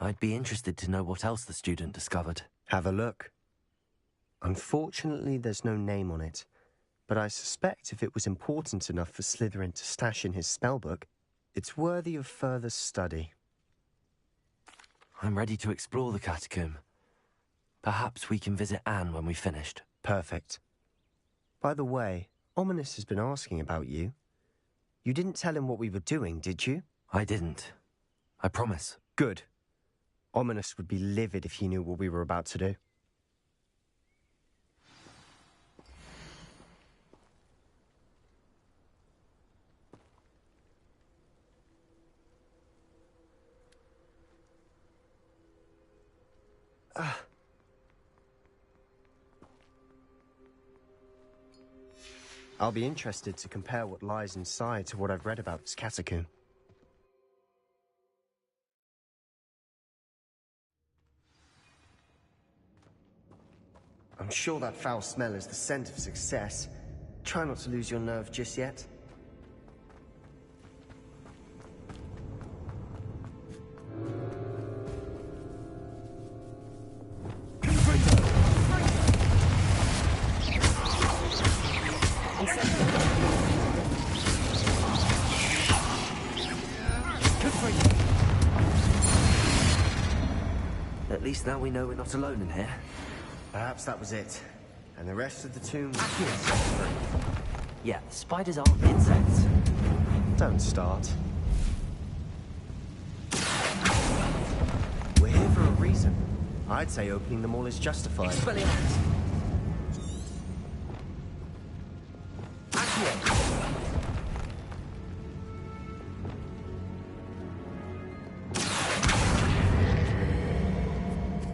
I'd be interested to know what else the student discovered. Have a look. Unfortunately, there's no name on it, but I suspect if it was important enough for Slytherin to stash in his spellbook, it's worthy of further study. I'm ready to explore the catacomb. Perhaps we can visit Anne when we've finished. Perfect. By the way, Ominous has been asking about you. You didn't tell him what we were doing, did you? I didn't. I promise. Good. Ominous would be livid if he knew what we were about to do. I'll be interested to compare what lies inside to what I've read about this catacomb. I'm sure that foul smell is the scent of success. Try not to lose your nerve just yet. At least now we know we're not alone in here. Perhaps that was it. And the rest of the tomb... Yeah, spiders aren't insects. Don't start. We're here for a reason. I'd say opening them all is justified. Expelliarmus!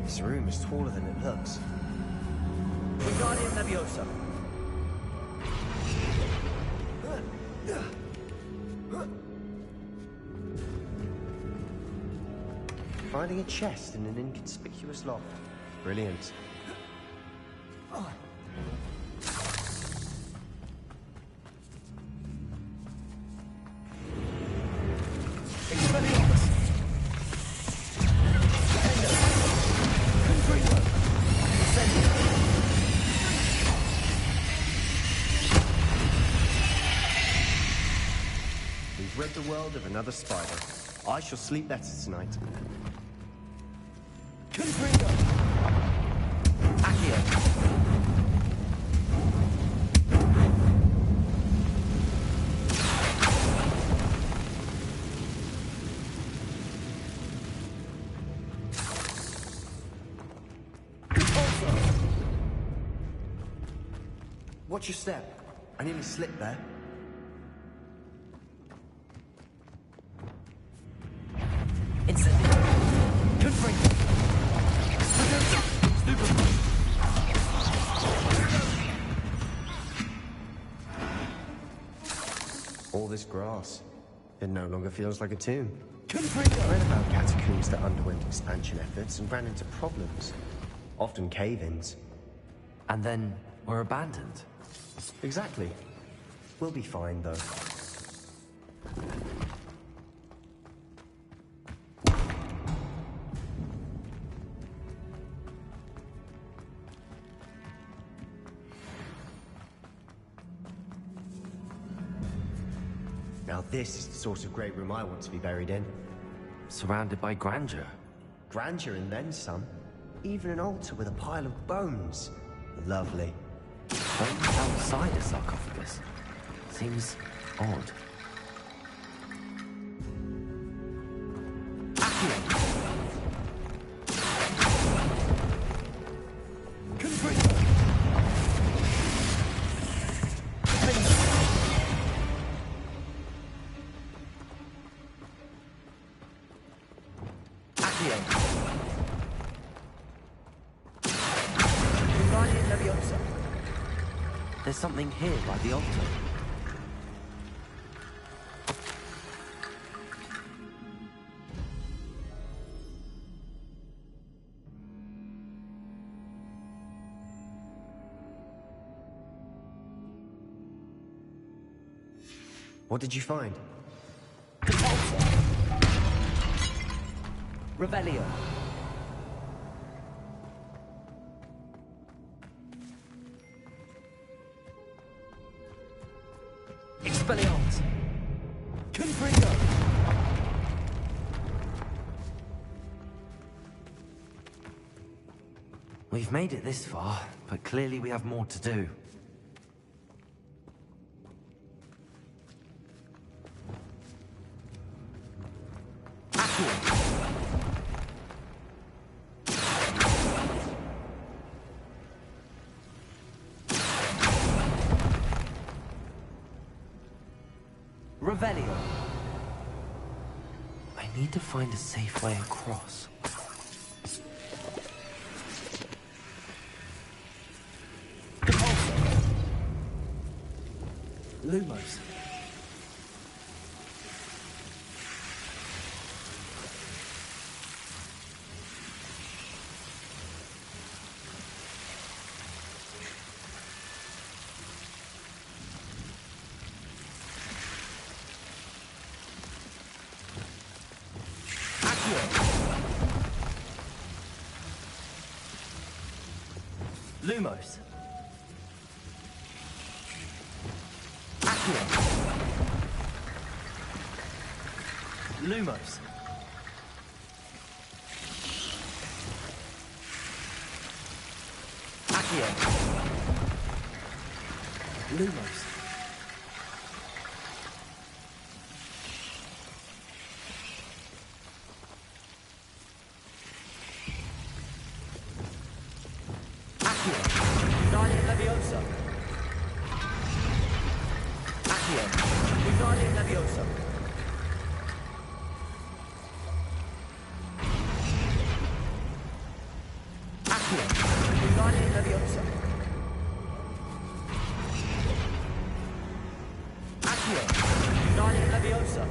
This room is taller than it looks. Wingardium Leviosa. Finding a chest in an inconspicuous loft. Brilliant. We've rid the world of another spider. I shall sleep better tonight. Watch your step. I nearly slipped there. All this grass. It no longer feels like a tomb. I read about catacombs that underwent expansion efforts and ran into problems. Often cave-ins. And then were abandoned. Exactly. We'll be fine, though. Now this is the sort of great room I want to be buried in. Surrounded by grandeur. Grandeur and then some. Even an altar with a pile of bones. Lovely. Bones outside a sarcophagus. Seems odd. There's something here by the altar. What did you find? Revelio. Expelliarmus. Confringo. We've made it this far, but clearly we have more to do. Revelio. I need to find a safe way across. Lumos. Lumos. Accio. Lumos. Accio. Lumos. Leviosa. Accio. United Leviosa. Accio. United Leviosa. Accio. United Leviosa.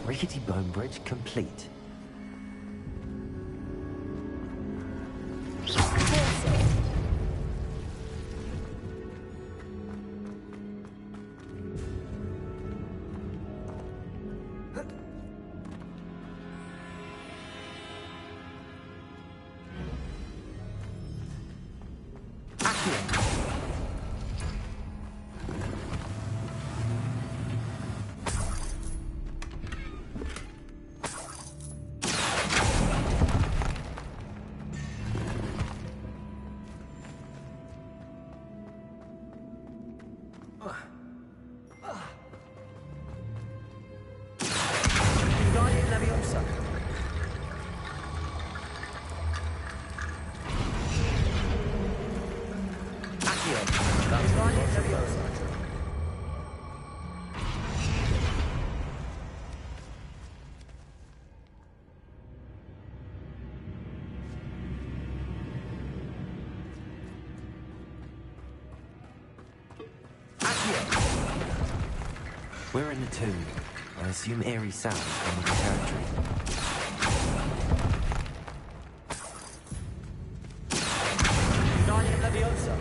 Rickety bone bridge complete. We're in the tomb. I assume eerie sounds come with the territory. United Leviosa.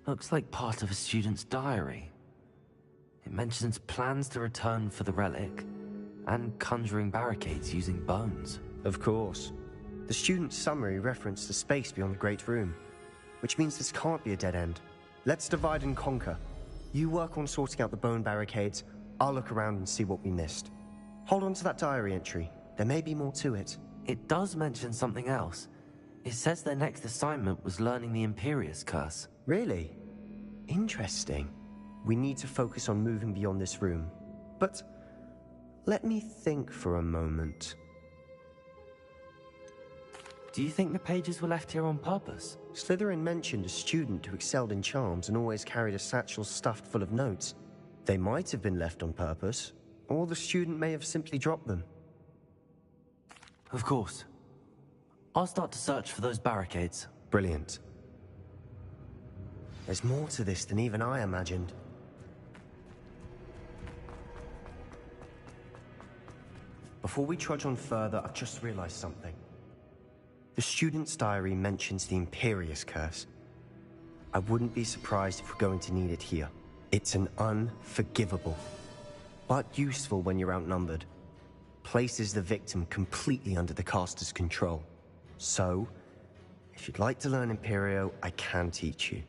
Looks like part of a student's diary. It mentions plans to return for the relic and conjuring barricades using bones. Of course. The student's summary referenced the space beyond the Great Room, which means this can't be a dead end. Let's divide and conquer. You work on sorting out the bone barricades, I'll look around and see what we missed. Hold on to that diary entry. There may be more to it. It does mention something else. It says their next assignment was learning the Imperius Curse. Really? Interesting. We need to focus on moving beyond this room. But let me think for a moment. Do you think the pages were left here on purpose? Slytherin mentioned a student who excelled in charms and always carried a satchel stuffed full of notes. They might have been left on purpose, or the student may have simply dropped them. Of course. I'll start to search for those barricades. Brilliant. There's more to this than even I imagined. Before we trudge on further, I've just realized something. The student's diary mentions the Imperius Curse. I wouldn't be surprised if we're going to need it here. It's an unforgivable, but useful when you're outnumbered. Places the victim completely under the caster's control. So, if you'd like to learn Imperio, I can teach you.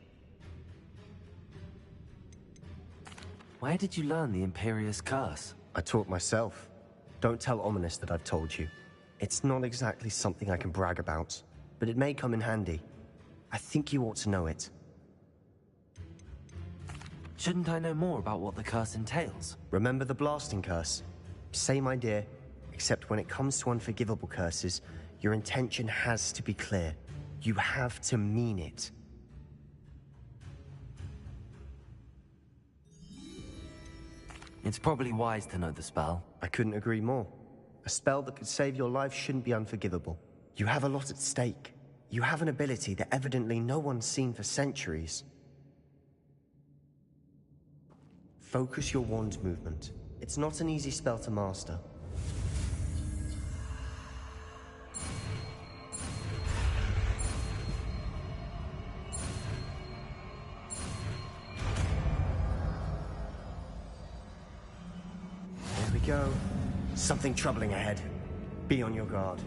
Where did you learn the Imperius Curse? I taught myself. Don't tell Ominous that I've told you. It's not exactly something I can brag about, but it may come in handy. I think you ought to know it. Shouldn't I know more about what the curse entails? Remember the blasting curse? Same idea, except when it comes to unforgivable curses, your intention has to be clear. You have to mean it. It's probably wise to know the spell. I couldn't agree more. A spell that could save your life shouldn't be unforgivable. You have a lot at stake. You have an ability that evidently no one's seen for centuries. Focus your wand movement. It's not an easy spell to master. There we go. Something troubling ahead. Be on your guard.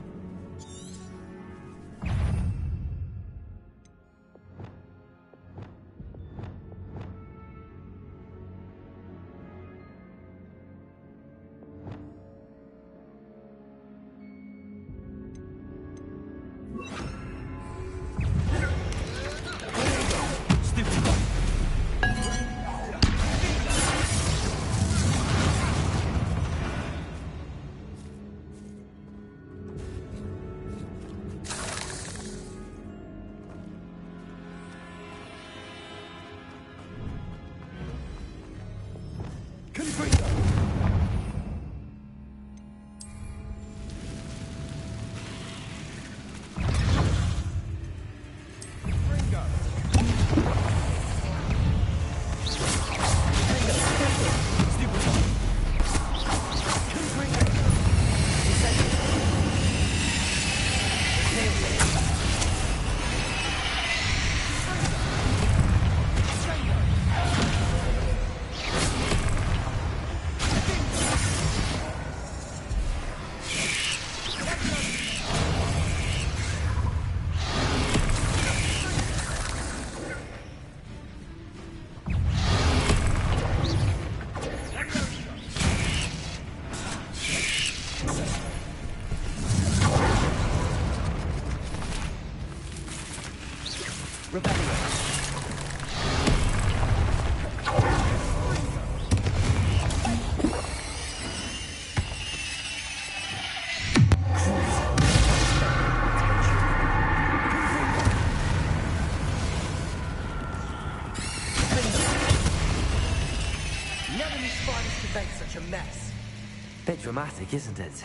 Bit dramatic, isn't it?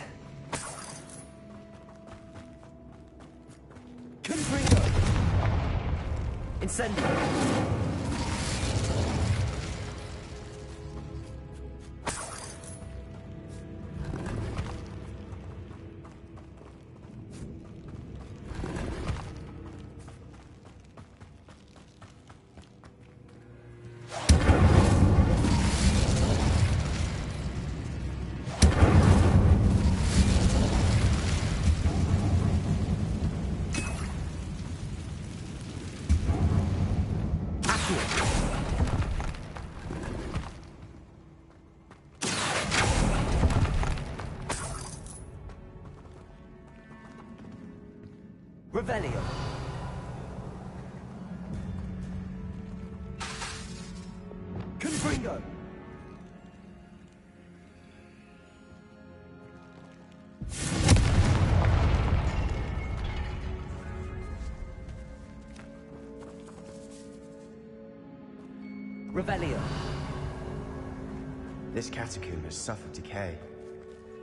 Confringo! Incendio! Revelio. Confringo! Revelio. This catacomb has suffered decay.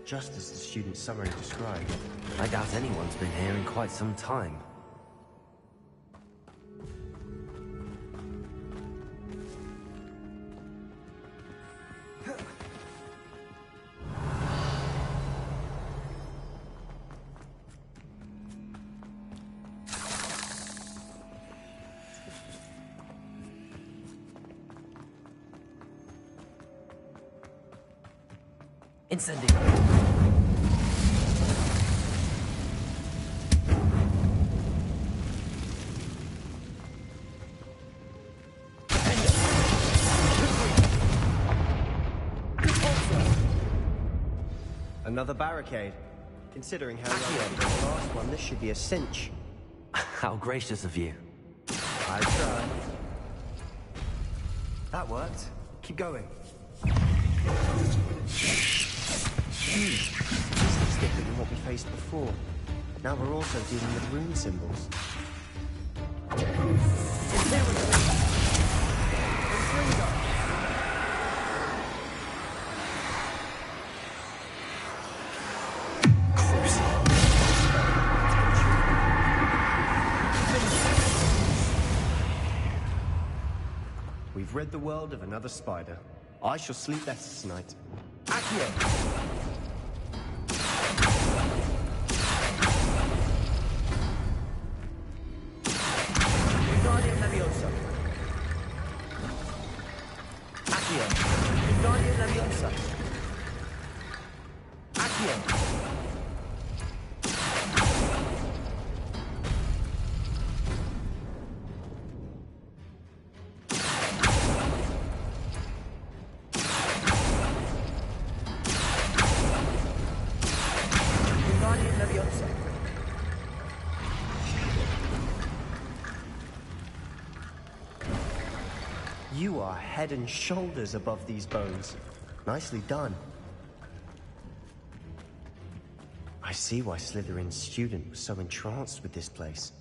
just as the student summary described. I doubt anyone's been here in quite some time. Incendio. Another barricade. Considering how well we did the last one, this should be a cinch. How gracious of you. I tried. That worked. Keep going. This is different than what we faced before. Now we're also dealing with rune symbols. We've rid the world of another spider. I shall sleep better tonight. Accio! You are head and shoulders above these bones. Nicely done. I see why Slytherin's student was so entranced with this place.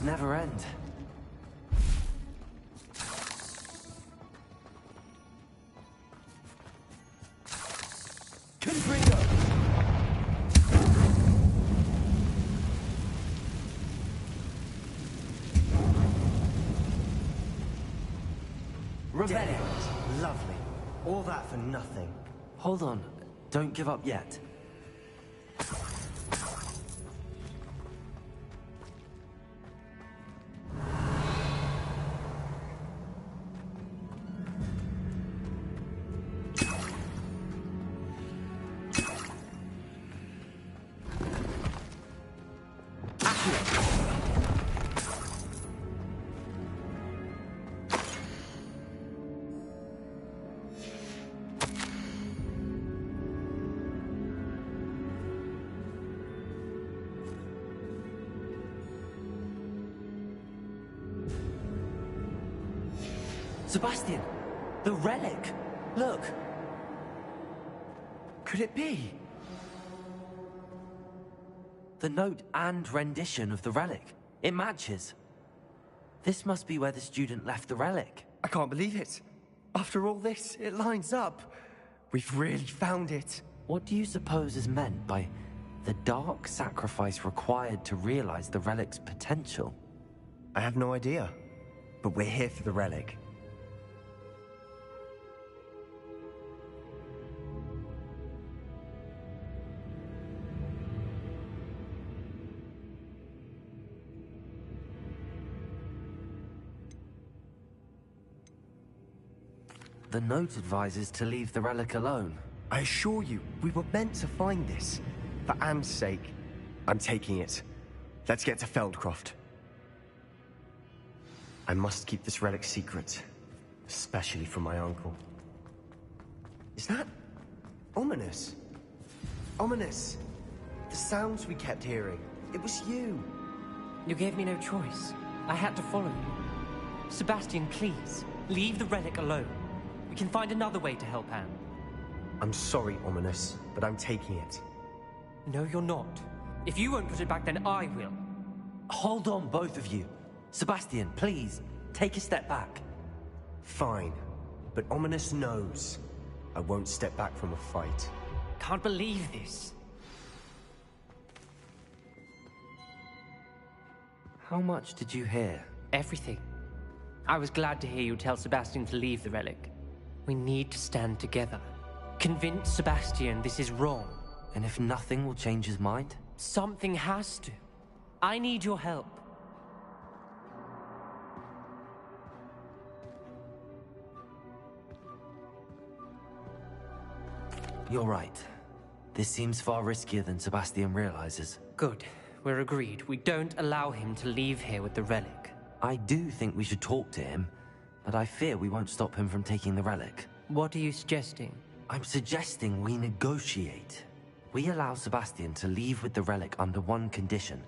Never end. Dead. Lovely. All that for nothing. Hold on. Don't give up yet. Sebastian! The relic! Look! Could it be? The note and rendition of the relic. It matches. This must be where the student left the relic. I can't believe it. After all this, it lines up. We've really found it. What do you suppose is meant by the dark sacrifice required to realize the relic's potential? I have no idea. But we're here for the relic. The note advises to leave the relic alone. I assure you, we were meant to find this. For Anne's sake, I'm taking it. Let's get to Feldcroft. I must keep this relic secret, especially from my uncle. Is that ominous? Ominous! The sounds we kept hearing. It was you. You gave me no choice. I had to follow you. Sebastian, please, leave the relic alone. We can find another way to help Anne. I'm sorry, Ominous, but I'm taking it. No, you're not. If you won't put it back, then I will. Hold on, both of you. Sebastian, please, take a step back. Fine, but Ominous knows I won't step back from a fight. Can't believe this. How much did you hear? Everything. I was glad to hear you tell Sebastian to leave the relic. We need to stand together. Convince Sebastian this is wrong. And if nothing will change his mind? Something has to. I need your help. You're right. This seems far riskier than Sebastian realizes. Good. We're agreed. We don't allow him to leave here with the relic. I do think we should talk to him, but I fear we won't stop him from taking the relic. What are you suggesting? I'm suggesting we negotiate. We allow Sebastian to leave with the relic under one condition.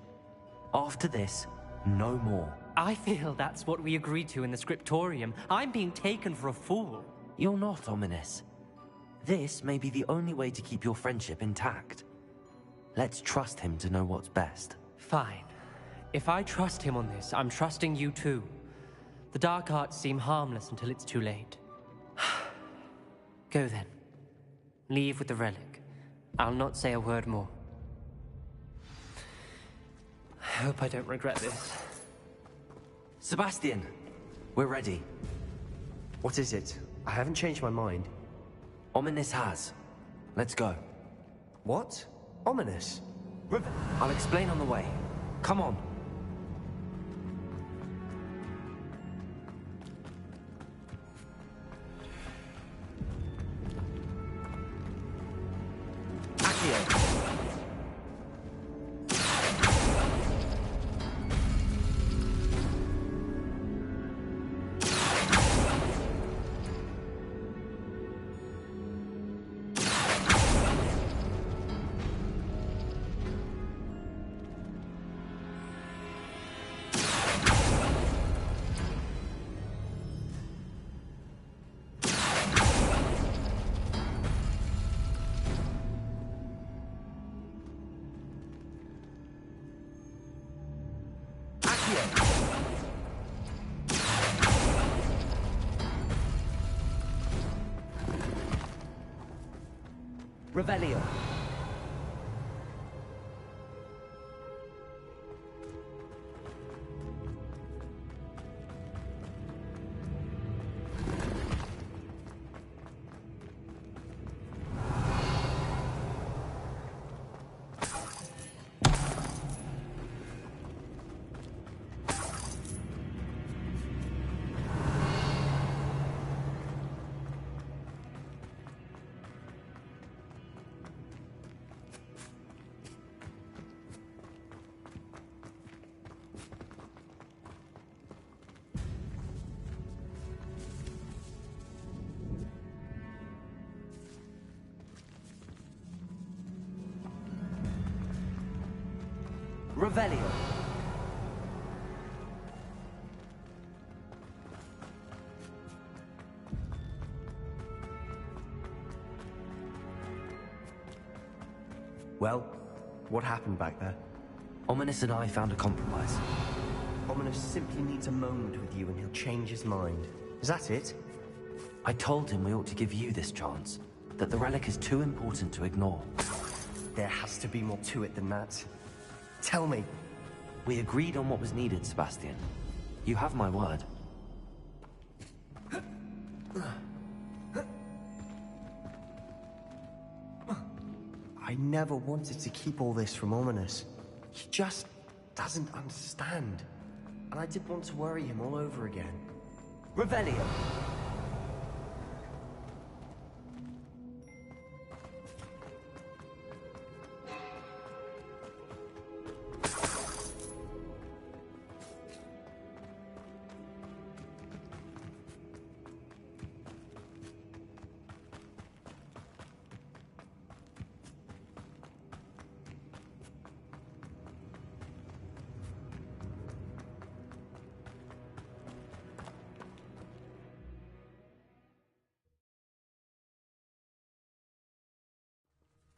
After this, no more. I feel that's what we agreed to in the scriptorium. I'm being taken for a fool. You're not, Ominous. This may be the only way to keep your friendship intact. Let's trust him to know what's best. Fine. If I trust him on this, I'm trusting you too. The dark arts seem harmless until it's too late. Go then. Leave with the relic. I'll not say a word more. I hope I don't regret this. Sebastian, we're ready. What is it? I haven't changed my mind. Ominous has. Let's go. What? Ominous? I'll explain on the way. Come on. Accio. Revelio. Revelio. Well, what happened back there? Ominous and I found a compromise. Ominous simply needs a moment with you and he'll change his mind. Is that it? I told him we ought to give you this chance, that the relic is too important to ignore. There has to be more to it than that. Tell me. We agreed on what was needed, Sebastian. You have my word. I never wanted to keep all this from Ominous. He just doesn't understand. And I didn't want to worry him all over again. Revelio.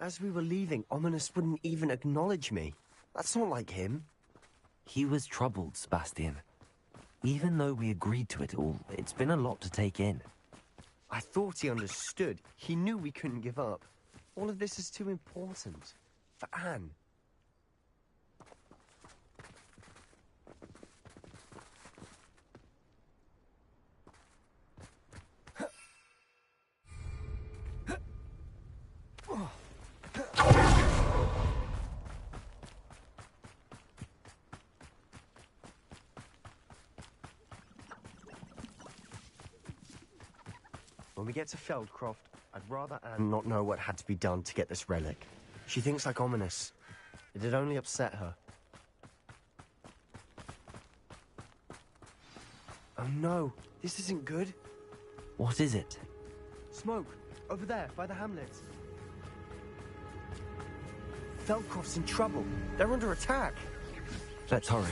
As we were leaving, Ominous wouldn't even acknowledge me. That's not like him. He was troubled, Sebastian. Even though we agreed to it all, it's been a lot to take in. I thought he understood. He knew we couldn't give up. All of this is too important. For Anne. When we get to Feldcroft, I'd rather Anne not know what had to be done to get this relic. She thinks like Ominous. It'd only upset her. Oh no, this isn't good. What is it? Smoke, over there, by the hamlet. Feldcroft's in trouble. They're under attack. Let's hurry.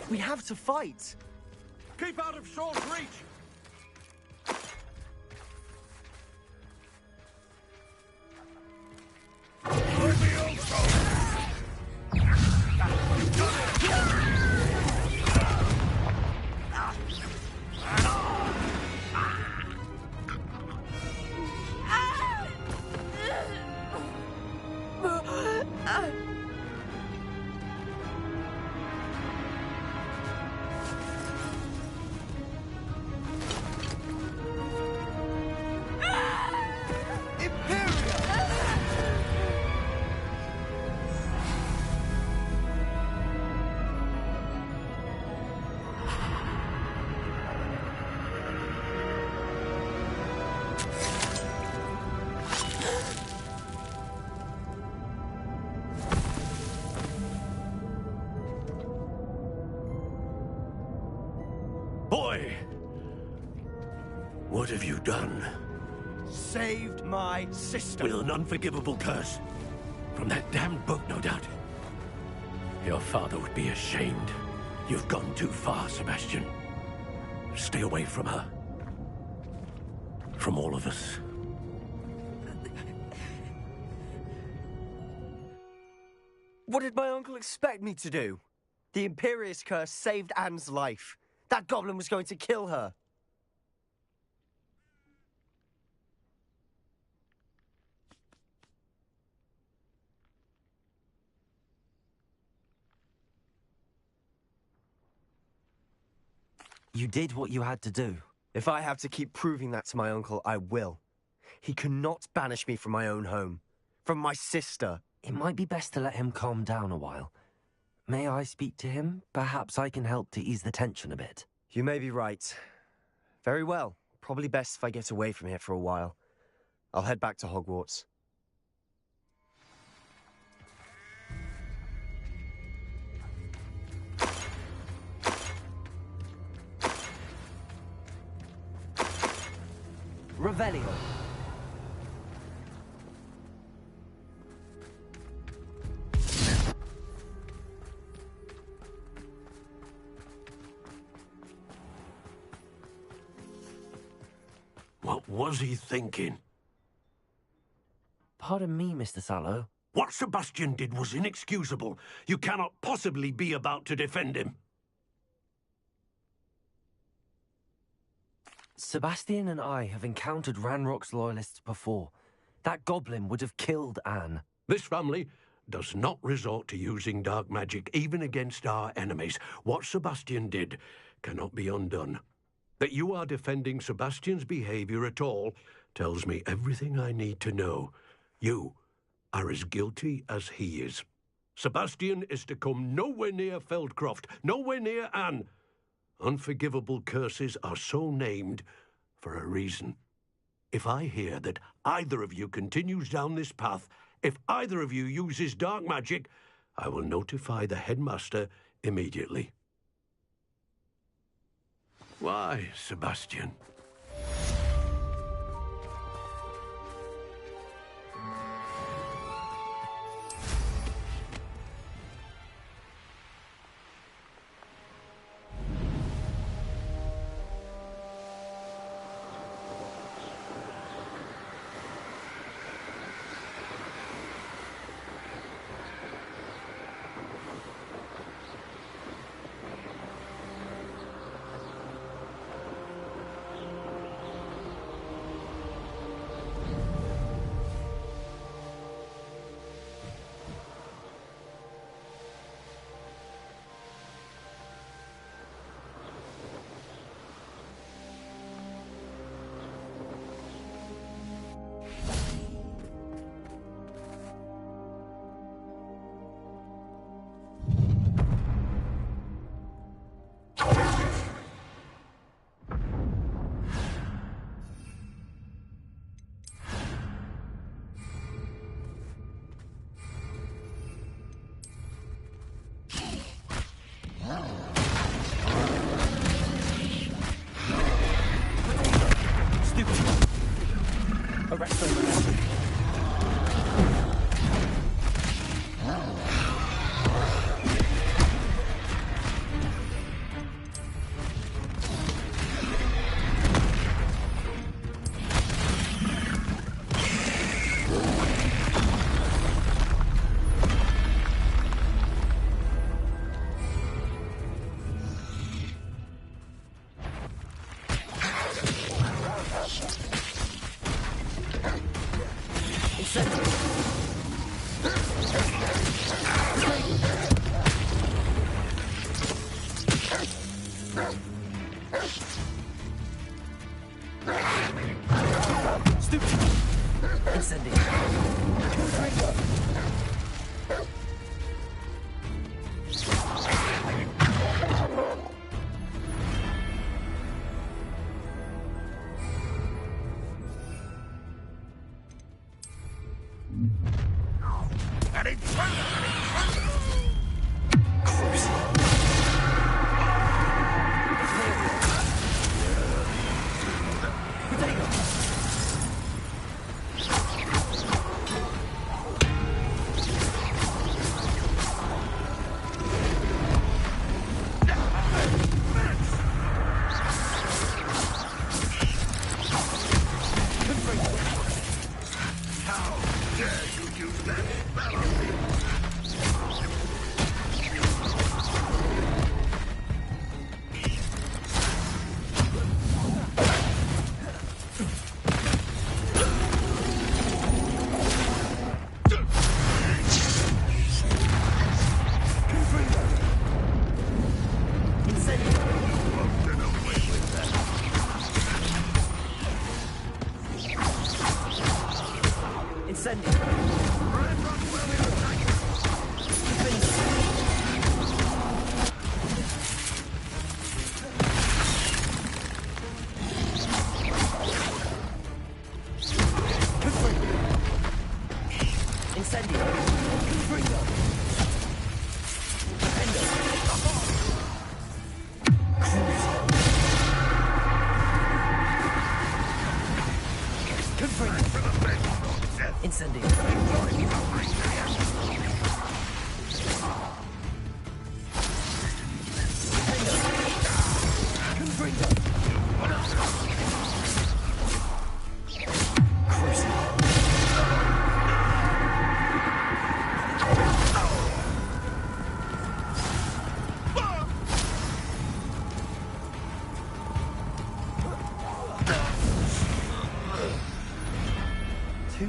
We have to fight! Keep out of Shaw's reach! Boy! What have you done? Saved my sister. With an unforgivable curse. From that damned book, no doubt. Your father would be ashamed. You've gone too far, Sebastian. Stay away from her. From all of us. What did my uncle expect me to do? The Imperius curse saved Anne's life. That goblin was going to kill her. You did what you had to do. If I have to keep proving that to my uncle, I will. He cannot banish me from my own home. From my sister. It might be best to let him calm down a while. May I speak to him? Perhaps I can help to ease the tension a bit. You may be right. Very well. Probably best if I get away from here for a while. I'll head back to Hogwarts. Revelio. was he thinking? Pardon me, Mr. Sallow. What Sebastian did was inexcusable. You cannot possibly be about to defend him. Sebastian and I have encountered Ranrock's loyalists before. That goblin would have killed Anne. This family does not resort to using dark magic even against our enemies. What Sebastian did cannot be undone. That you are defending Sebastian's behavior at all tells me everything I need to know. You are as guilty as he is. Sebastian is to come nowhere near Feldcroft, nowhere near Anne. Unforgivable curses are so named for a reason. If I hear that either of you continues down this path, if either of you uses dark magic, I will notify the headmaster immediately. Why, Sebastian?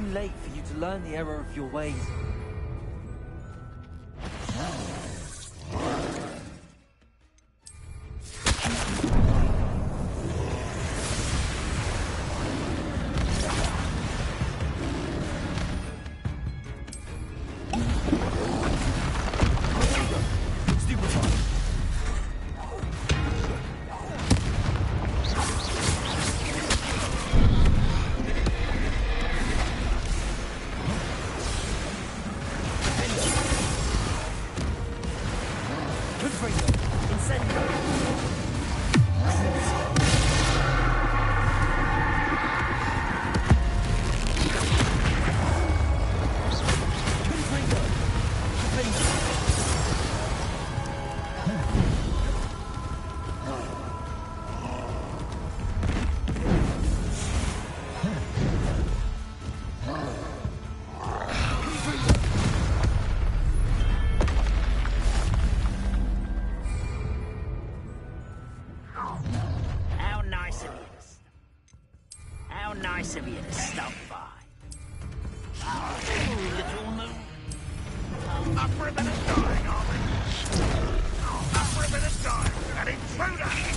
too late for you to learn the error of your ways. Nice of you to stop by. Oh, little moon. Up for a bit of dying, are we? Up for a bit of dying. An intruder!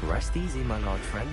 Rest easy, my large friend.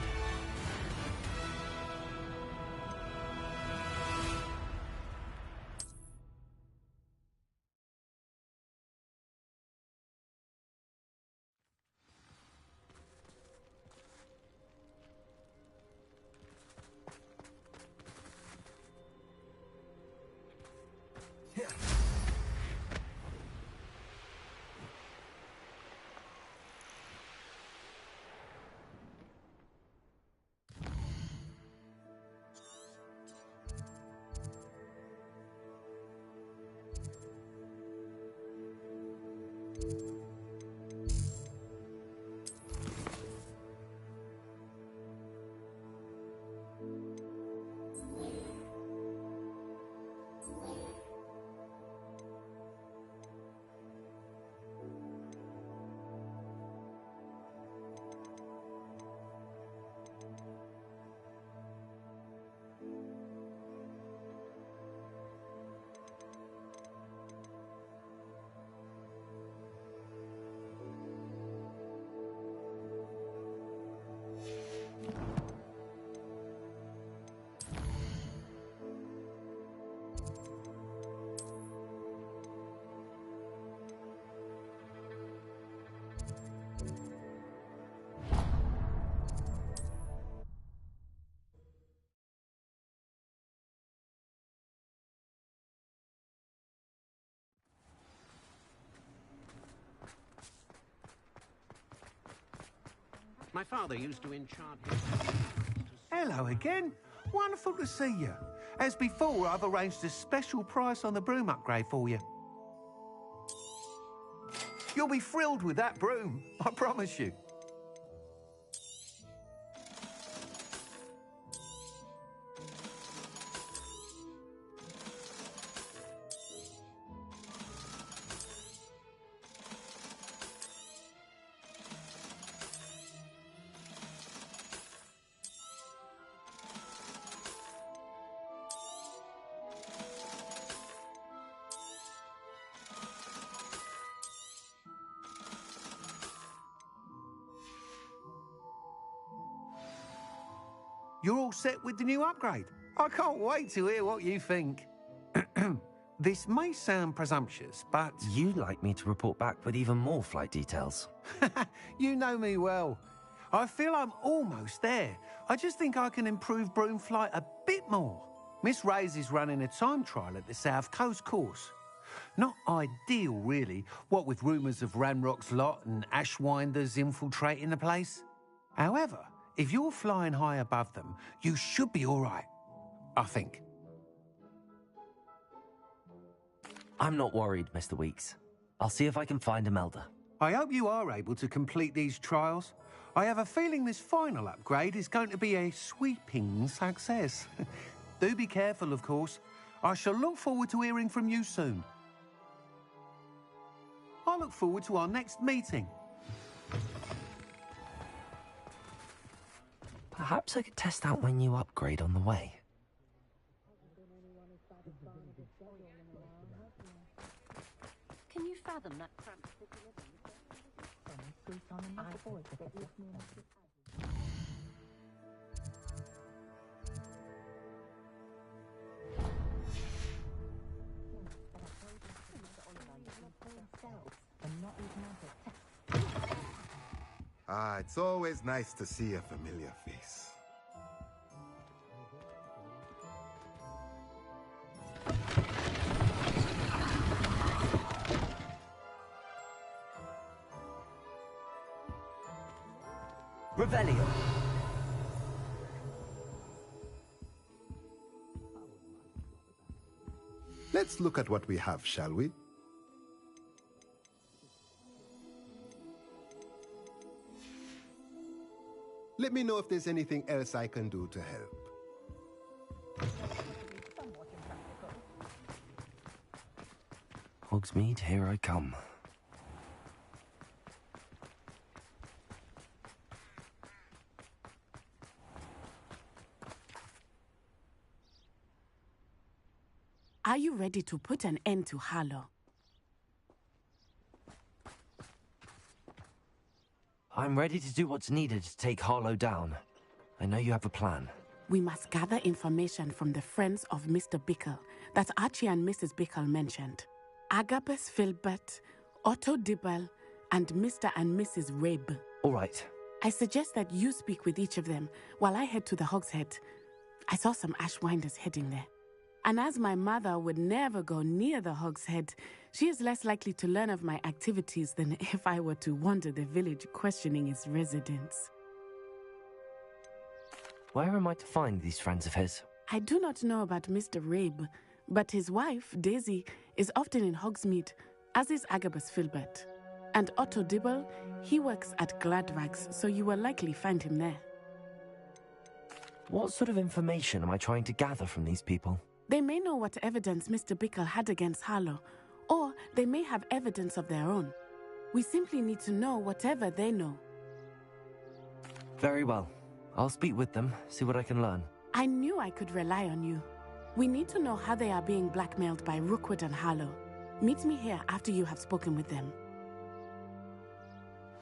My father used to enchant. Hello again. Wonderful to see you. As before, I've arranged a special price on the broom upgrade for you. You'll be thrilled with that broom, I promise you. you're all set with the new upgrade. I can't wait to hear what you think. This may sound presumptuous, but... You'd like me to report back with even more flight details. You know me well. I feel I'm almost there. I just think I can improve broom flight a bit more. Miss Reyes is running a time trial at the South Coast course. Not ideal, really, what with rumours of Ranrock's lot and Ashwinders infiltrating the place. However, if you're flying high above them, you should be all right, I think. I'm not worried, Mr. Weeks. I'll see if I can find Imelda. I hope you are able to complete these trials. I have a feeling this final upgrade is going to be a sweeping success. Do be careful, of course. I shall look forward to hearing from you soon. I look forward to our next meeting. Perhaps I could test out my new upgrade on the way. Can you fathom that cramped It's always nice to see a familiar face. Revelio. Let's look at what we have, shall we? Let me know if there's anything else I can do to help. Hogsmeade, here I come. Are you ready to put an end to Harlow? I'm ready to do what's needed to take Harlow down. I know you have a plan. We must gather information from the friends of Mr. Bickle that Archie and Mrs. Bickle mentioned. Agabus Filbert, Otto Dibble, and Mr. and Mrs. Rabe. All right. I suggest that you speak with each of them while I head to the Hogshead. I saw some Ashwinders heading there. And as my mother would never go near the Hogshead, she is less likely to learn of my activities than if I were to wander the village questioning its residents. Where am I to find these friends of his? I do not know about Mr. Rabe, but his wife, Daisy, is often in Hogsmeade, as is Agabus Filbert. And Otto Dibble, he works at Gladrags, so you will likely find him there. What sort of information am I trying to gather from these people? They may know what evidence Mr. Bickle had against Harlow, or they may have evidence of their own. We simply need to know whatever they know. Very well. I'll speak with them, see what I can learn. I knew I could rely on you. We need to know how they are being blackmailed by Rookwood and Harlow. Meet me here after you have spoken with them.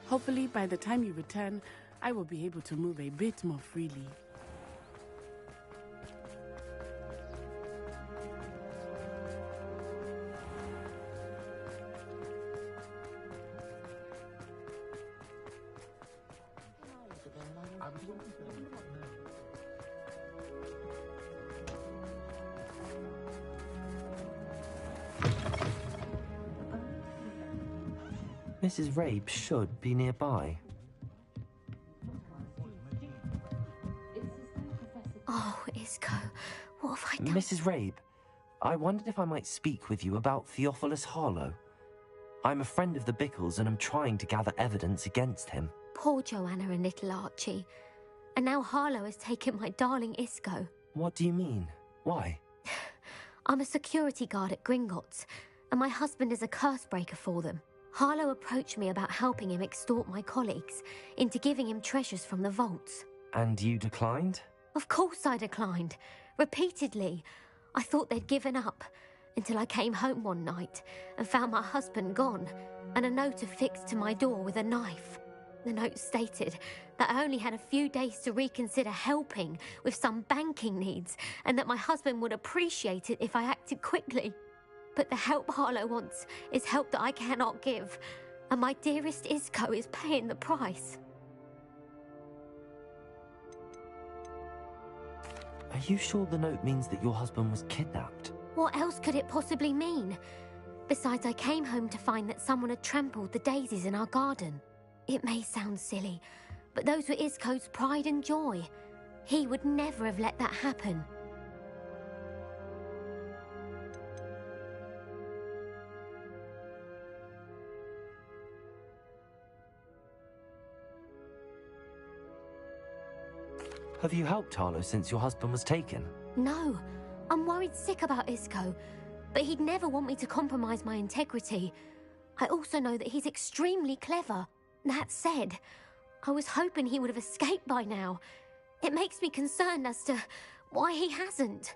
Hopefully, by the time you return, I will be able to move a bit more freely. Mrs. Rabe should be nearby. Oh, Isco, what have I done? Mrs. Rabe, I wondered if I might speak with you about Theophilus Harlow. I'm a friend of the Bickles and I'm trying to gather evidence against him. Poor Joanna and little Archie. And now Harlow has taken my darling Isco. What do you mean? Why? I'm a security guard at Gringotts, and my husband is a curse breaker for them. Harlow approached me about helping him extort my colleagues into giving him treasures from the vaults. And you declined? Of course I declined. Repeatedly. I thought they'd given up, until I came home one night and found my husband gone, and a note affixed to my door with a knife. The note stated that I only had a few days to reconsider helping with some banking needs and that my husband would appreciate it if I acted quickly. But the help Harlow wants is help that I cannot give, and my dearest Isco is paying the price. Are you sure the note means that your husband was kidnapped? What else could it possibly mean? Besides, I came home to find that someone had trampled the daisies in our garden. It may sound silly, but those were Isco's pride and joy. He would never have let that happen. Have you helped Harlow since your husband was taken? No, I'm worried sick about Isco, but he'd never want me to compromise my integrity. I also know that he's extremely clever. That said, I was hoping he would have escaped by now. It makes me concerned as to why he hasn't.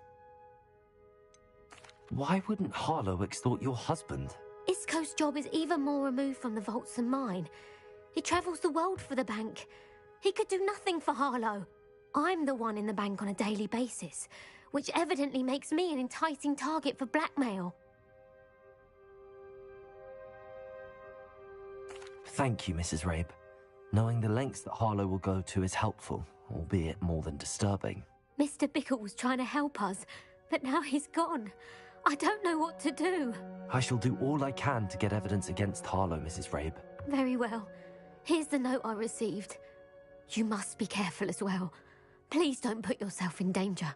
Why wouldn't Harlow extort your husband? Isco's job is even more removed from the vaults than mine. He travels the world for the bank. He could do nothing for Harlow. I'm the one in the bank on a daily basis, which evidently makes me an enticing target for blackmail. Thank you, Mrs. Rabe. Knowing the lengths that Harlow will go to is helpful, albeit more than disturbing. Mr. Bickle was trying to help us, but now he's gone. I don't know what to do. I shall do all I can to get evidence against Harlow, Mrs. Rabe. Very well. Here's the note I received. You must be careful as well. Please don't put yourself in danger.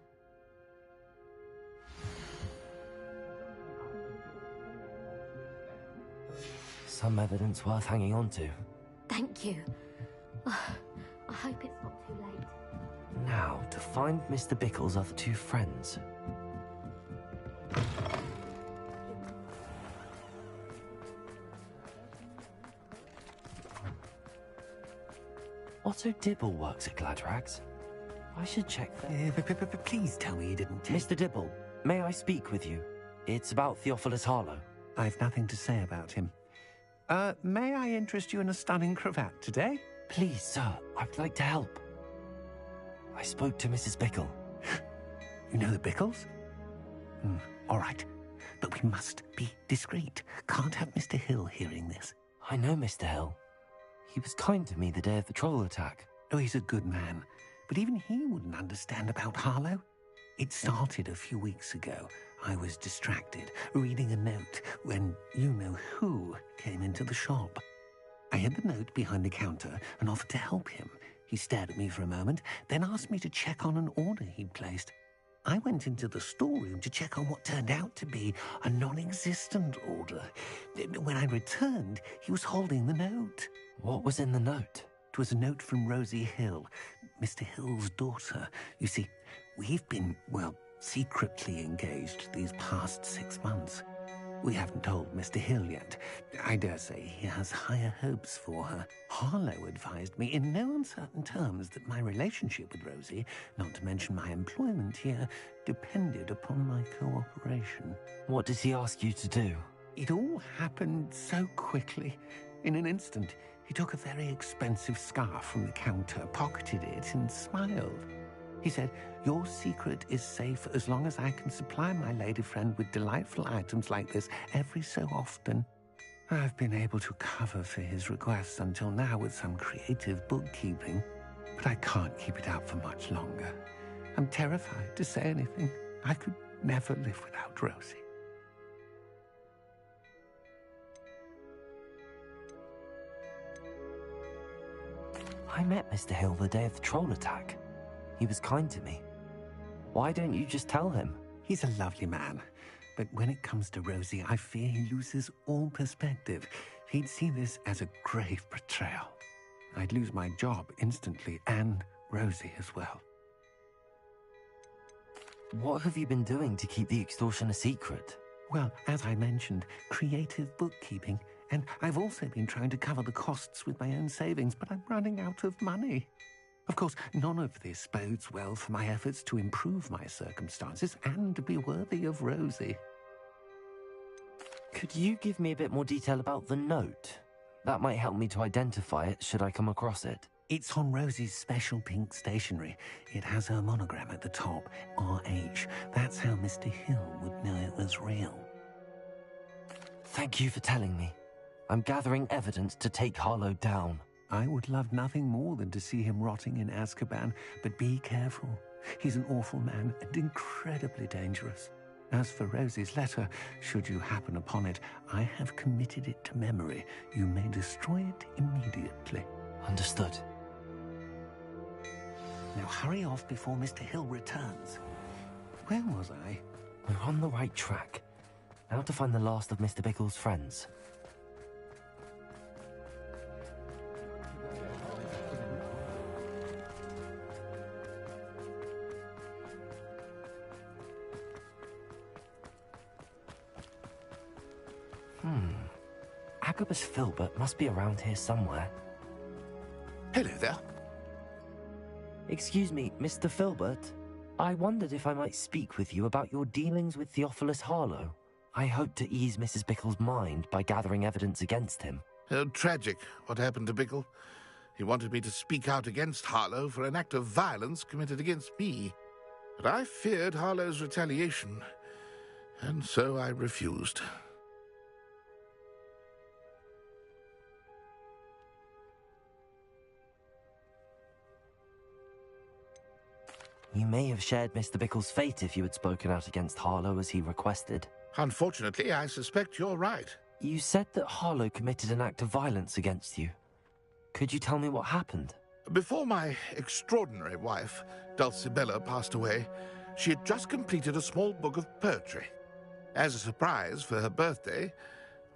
Some evidence worth hanging on to. Thank you. I hope it's not too late. Now, to find Mr. Bickle's other two friends. Otto Dibble works at Gladrags. I should check that. Please tell me you didn't take... Mr. Dibble, may I speak with you? It's about Theophilus Harlow. I've nothing to say about him. May I interest you in a stunning cravat today? Please, sir, I'd like to help. I spoke to Mrs. Bickle. You know the Bickles? All right. But we must be discreet. Can't have Mr. Hill hearing this. I know Mr. Hill. He was kind to me the day of the troll attack. Oh, he's a good man. But even he wouldn't understand about Harlow. It started a few weeks ago. I was distracted, reading a note, when you-know-who came into the shop. I hid the note behind the counter and offered to help him. He stared at me for a moment, then asked me to check on an order he'd placed. I went into the storeroom to check on what turned out to be a non-existent order. When I returned, he was holding the note. What was in the note? It was a note from Rosie Hill, Mr. Hill's daughter. You see, we've been, well, secretly engaged these past 6 months. We haven't told Mr. Hill yet. I dare say he has higher hopes for her. Harlow advised me in no uncertain terms that my relationship with Rosie, not to mention my employment here, depended upon my cooperation. What did he ask you to do? It all happened so quickly. In an instant, he took a very expensive scarf from the counter, pocketed it, and smiled. He said, "Your secret is safe as long as I can supply my lady friend with delightful items like this every so often." I've been able to cover for his requests until now with some creative bookkeeping, but I can't keep it up for much longer. I'm terrified to say anything. I could never live without Rosie. I met Mr. Hill the day of the troll attack. He was kind to me. Why don't you just tell him? He's a lovely man, but when it comes to Rosie, I fear he loses all perspective. He'd see this as a grave betrayal. I'd lose my job instantly, and Rosie as well. What have you been doing to keep the extortion a secret? Well, as I mentioned, creative bookkeeping, and I've also been trying to cover the costs with my own savings, but I'm running out of money. Of course, none of this bodes well for my efforts to improve my circumstances and to be worthy of Rosie. Could you give me a bit more detail about the note? That might help me to identify it should I come across it. It's on Rosie's special pink stationery. It has her monogram at the top, RH. That's how Mr. Hill would know it was real. Thank you for telling me. I'm gathering evidence to take Harlow down. I would love nothing more than to see him rotting in Azkaban, but be careful. He's an awful man and incredibly dangerous. As for Rosie's letter, should you happen upon it, I have committed it to memory. You may destroy it immediately. Understood. Now hurry off before Mr. Hill returns. Where was I? We're on the right track. Now to find the last of Mr. Bickle's friends. Agabus Filbert must be around here somewhere. Hello there. Excuse me, Mr. Filbert. I wondered if I might speak with you about your dealings with Theophilus Harlow. I hope to ease Mrs. Bickle's mind by gathering evidence against him. Oh, tragic what happened to Bickle. He wanted me to speak out against Harlow for an act of violence committed against me. But I feared Harlow's retaliation, and so I refused. You may have shared Mr. Bickle's fate if you had spoken out against Harlow as he requested. Unfortunately, I suspect you're right. You said that Harlow committed an act of violence against you. Could you tell me what happened? Before my extraordinary wife, Dulcibella, passed away, she had just completed a small book of poetry. As a surprise for her birthday,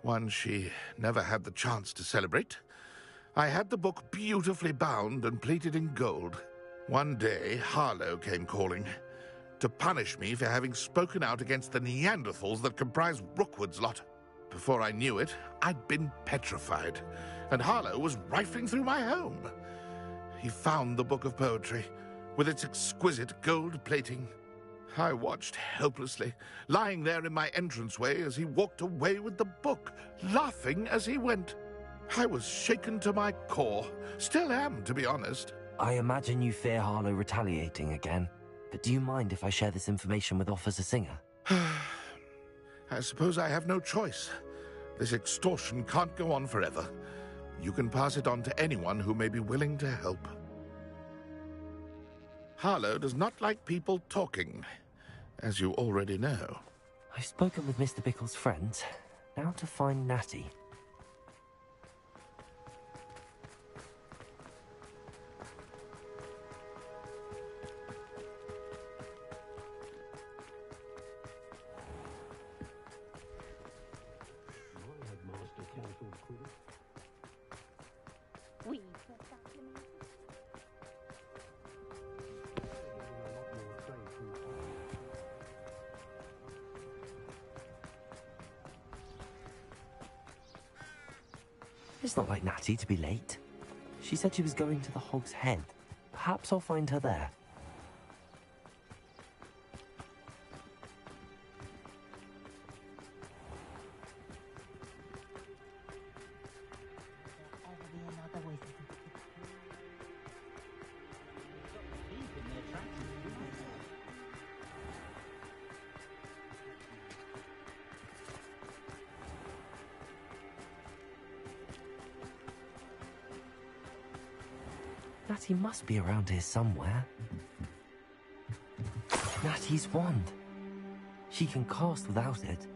one she never had the chance to celebrate, I had the book beautifully bound and plated in gold. One day, Harlow came calling to punish me for having spoken out against the Neanderthals that comprise Rookwood's lot. Before I knew it, I'd been petrified, and Harlow was rifling through my home. He found the book of poetry, with its exquisite gold plating. I watched helplessly, lying there in my entranceway as he walked away with the book, laughing as he went. I was shaken to my core, still am, to be honest. I imagine you fear Harlow retaliating again, but do you mind if I share this information with Officer Singer? I suppose I have no choice. This extortion can't go on forever. You can pass it on to anyone who may be willing to help. Harlow does not like people talking, as you already know. I've spoken with Mr. Bickle's friends. Now to find Natty. It's not like Natty to be late. She said she was going to the Hog's Head. Perhaps I'll find her there. Natty must be around here somewhere. Natty's wand. She can cast without it.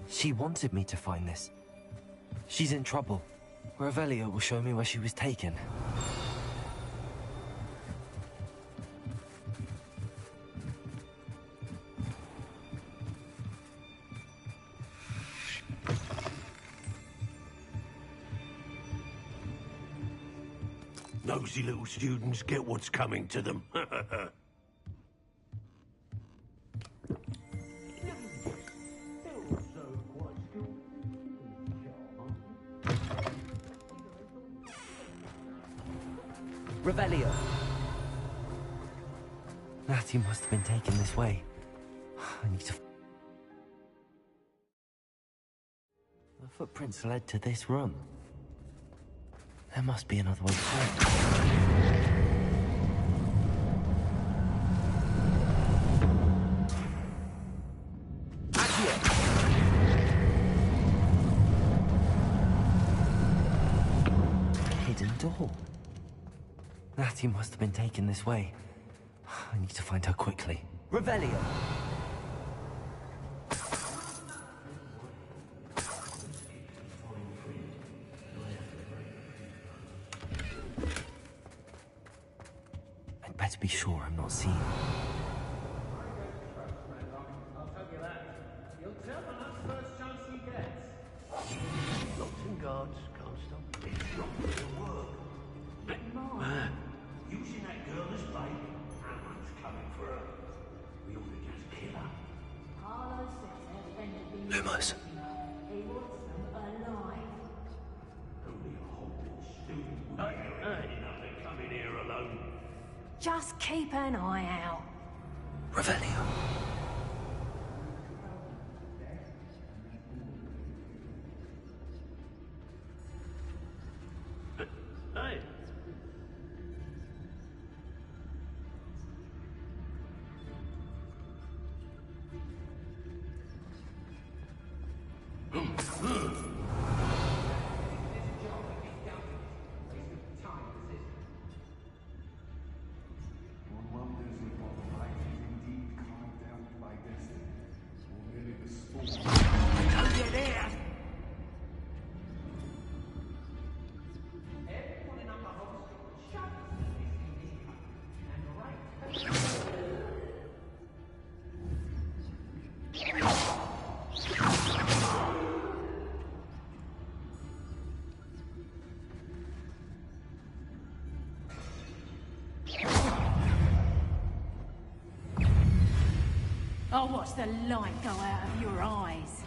She wanted me to find this. She's in trouble. Revelio will show me where she was taken. Nosy little students get what's coming to them. Revelio! Natty must have been taken this way. I need to... The footprints led to this room. There must be another way through. Hidden door. Natty must have been taken this way. I need to find her quickly. Revelio! I'd better be sure I'm not seen. I'll tell you that. You'll tell on us first chance he gets. Locks and guards can't stop. It's not gonna work. Using that girl as bait, Ammon's coming for her. We ought to just kill her. Carlo says they're Lumos. He wants them alive. Only a hobbit student. Hey, enough to come in here alone. Just keep an eye out. Revelio. Hey. One wonders if what life is indeed carved out by destiny, or merely the spawn. Don't get there! Everyone in Upper Home Street shouts and right. I'll watch the light go out of your eyes.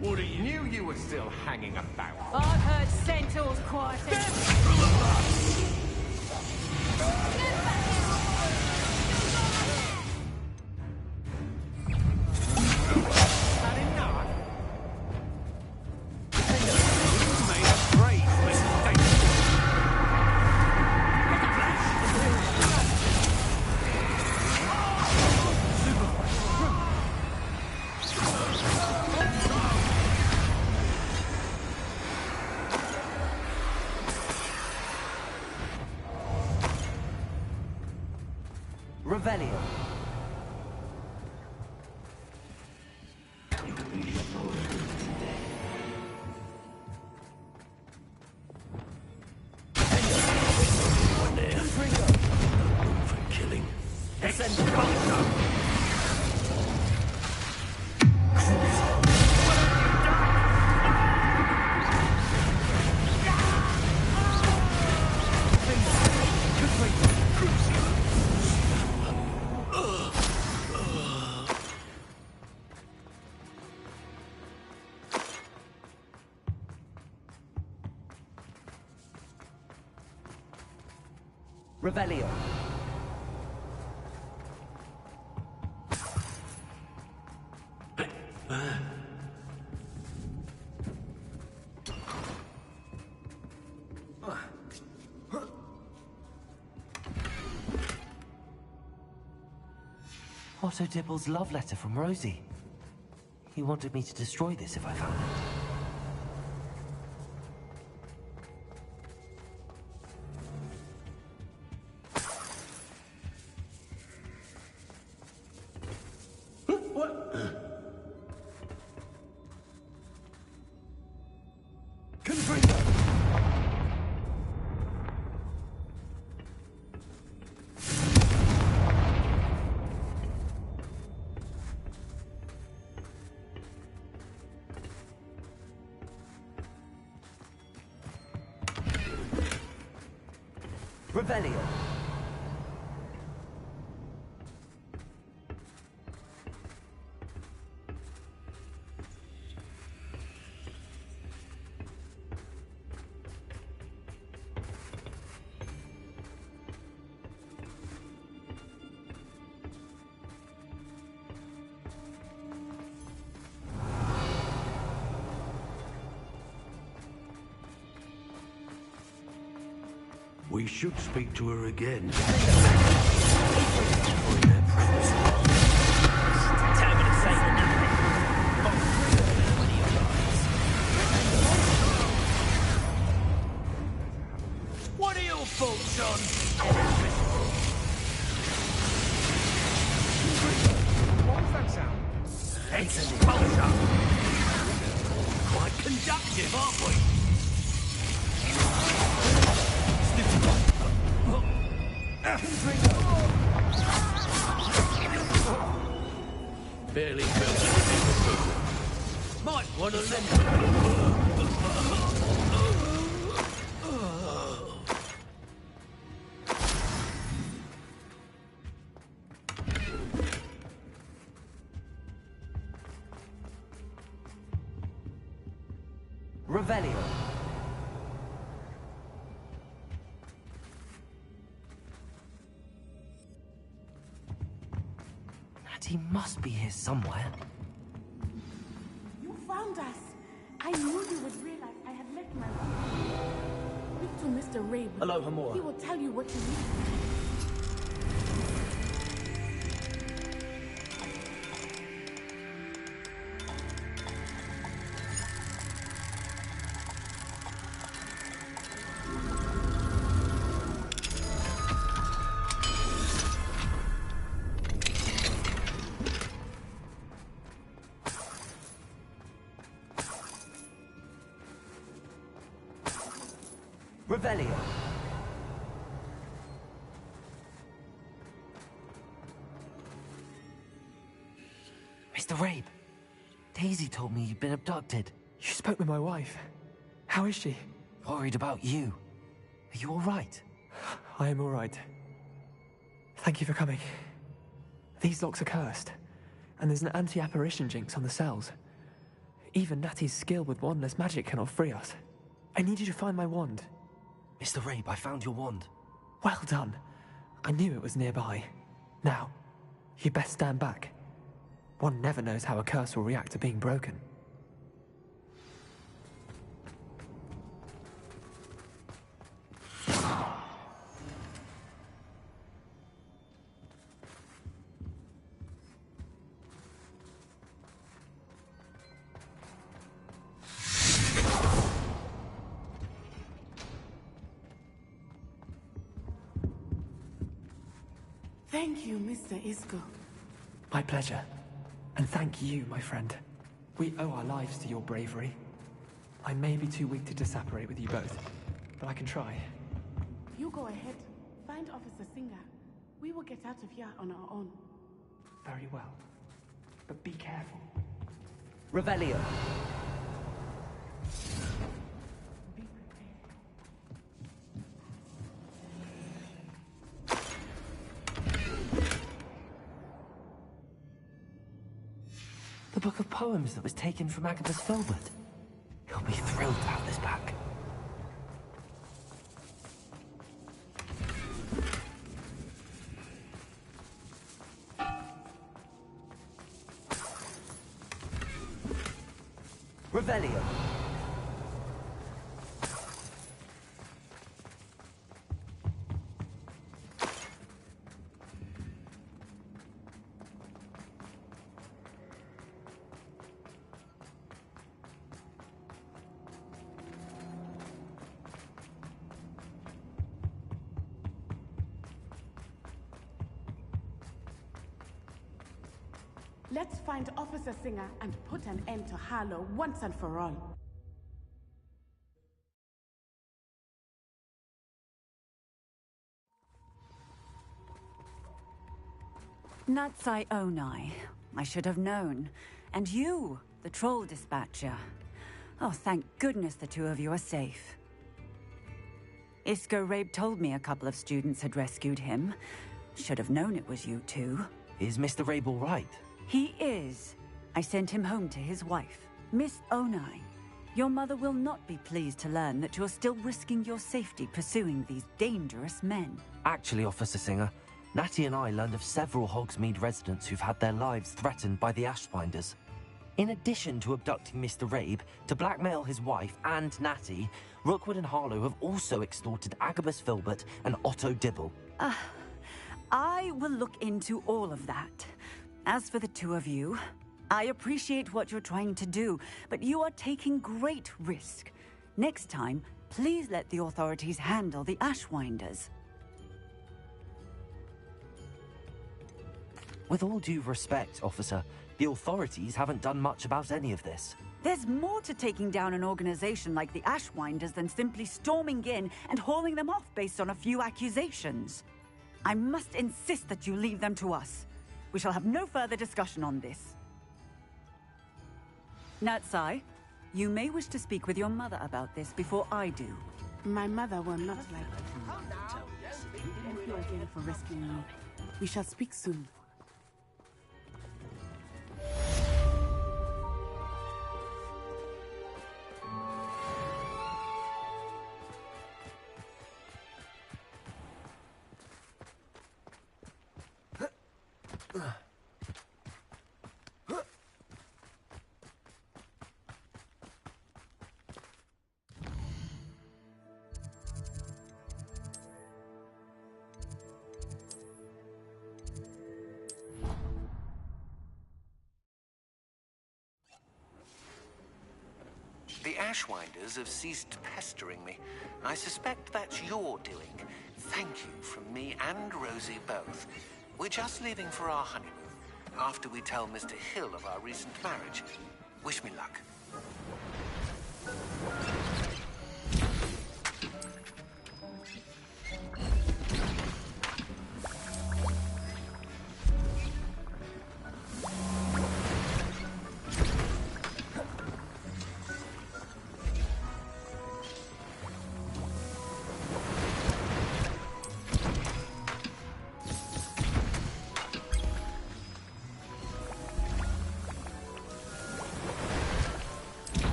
What are you? Knew you were still hanging about. I've heard centaurs quieting. Revelio. One there. Room for killing. Revelio. Otto Dibble's love letter from Rosie. He wanted me to destroy this if I found it. Revelio. We should speak to her again. Tell me to say nothing. What are your thoughts on? What was that sound? It's an expulsion. Quite conductive, aren't we? Barely felt anything. Might want to let Revelio. Natty must be here somewhere. You found us. I knew you would realize I had left my room. Speak to Mr. Rabe. Hello, Hamura. He will tell you what you need. Revelio. Mr. Rabe, Daisy told me you'd been abducted. You spoke with my wife. How is she? Worried about you. Are you all right? I am all right. Thank you for coming. These locks are cursed, and there's an anti-apparition jinx on the cells. Even Natty's skill with wandless magic cannot free us. I need you to find my wand. Mr. Rabe, I found your wand. Well done. I knew it was nearby. Now, you best stand back. One never knows how a curse will react to being broken. Thank you, Mr. Isco. My pleasure. And thank you, my friend. We owe our lives to your bravery. I may be too weak to disapparate with you both, but I can try. You go ahead. Find Officer Singer. We will get out of here on our own. Very well. But be careful. Revelio. The book of poems that was taken from Agabus Filbert. He'll be thrilled to have this back. Revelio. Let's find Officer Singer and put an end to Harlow once and for all. Natsai Onai. I should have known. And you, the troll dispatcher. Oh, thank goodness the two of you are safe. Isco Rabe told me a couple of students had rescued him. Should have known it was you two. Is Mr. Rabe all right? He is. I sent him home to his wife, Miss Onai. Your mother will not be pleased to learn that you're still risking your safety pursuing these dangerous men. Actually, Officer Singer, Natty and I learned of several Hogsmeade residents who've had their lives threatened by the Ashbinders. In addition to abducting Mr. Rabe to blackmail his wife and Natty, Rookwood and Harlow have also extorted Agabus Filbert and Otto Dibble. I will look into all of that. As for the two of you, I appreciate what you're trying to do, but you are taking great risk. Next time, please let the authorities handle the Ashwinders. With all due respect, officer, the authorities haven't done much about any of this. There's more to taking down an organization like the Ashwinders than simply storming in and hauling them off based on a few accusations. I must insist that you leave them to us. We shall have no further discussion on this. Natsai, you may wish to speak with your mother about this before I do. My mother will not like that. Thank you again for rescuing me. We shall speak soon. The Ashwinders have ceased pestering me. I suspect that's your doing. Thank you from me and Rosie both. We're just leaving for our honeymoon, after we tell Mr. Hill of our recent marriage. Wish me luck.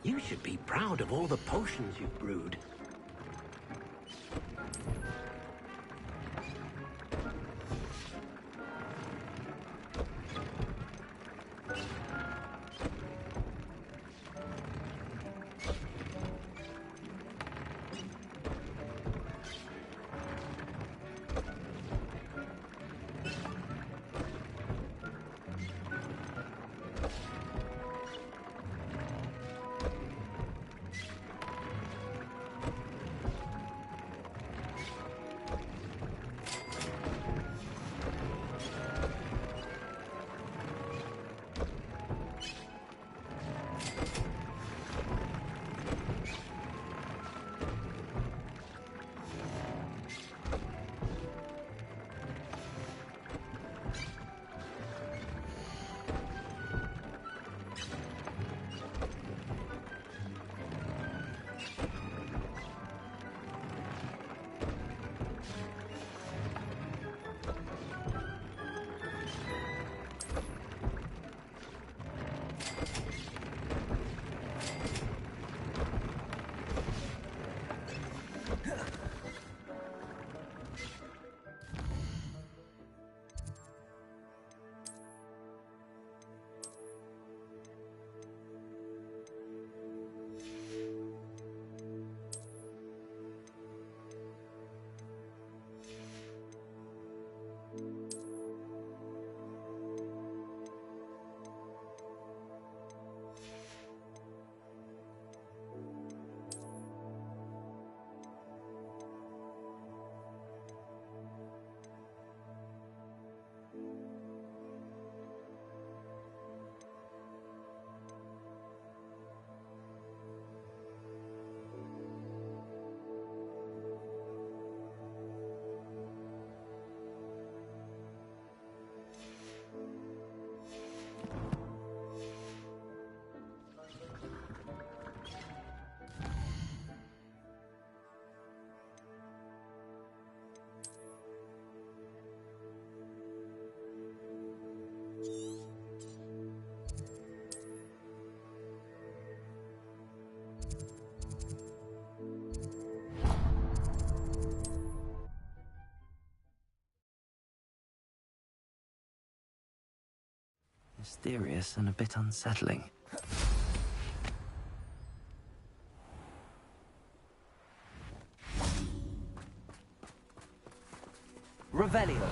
You should be proud of all the potions you've brewed. Mysterious and a bit unsettling. Revelio.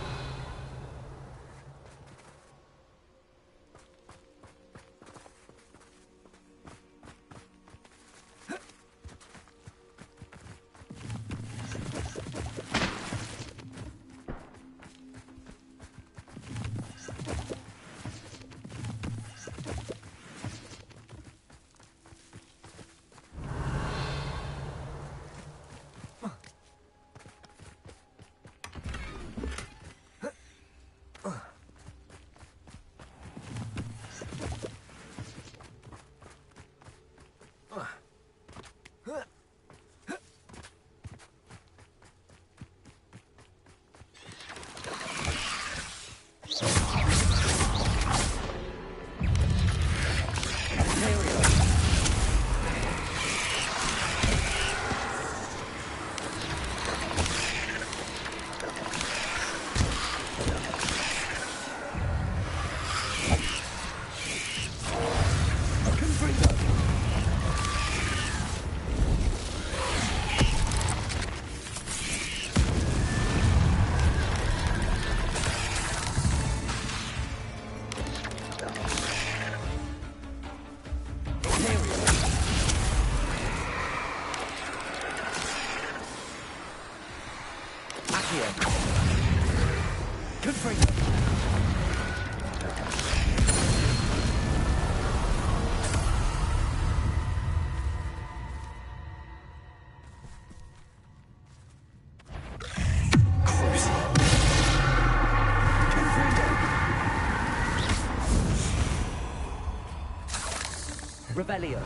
Revelio.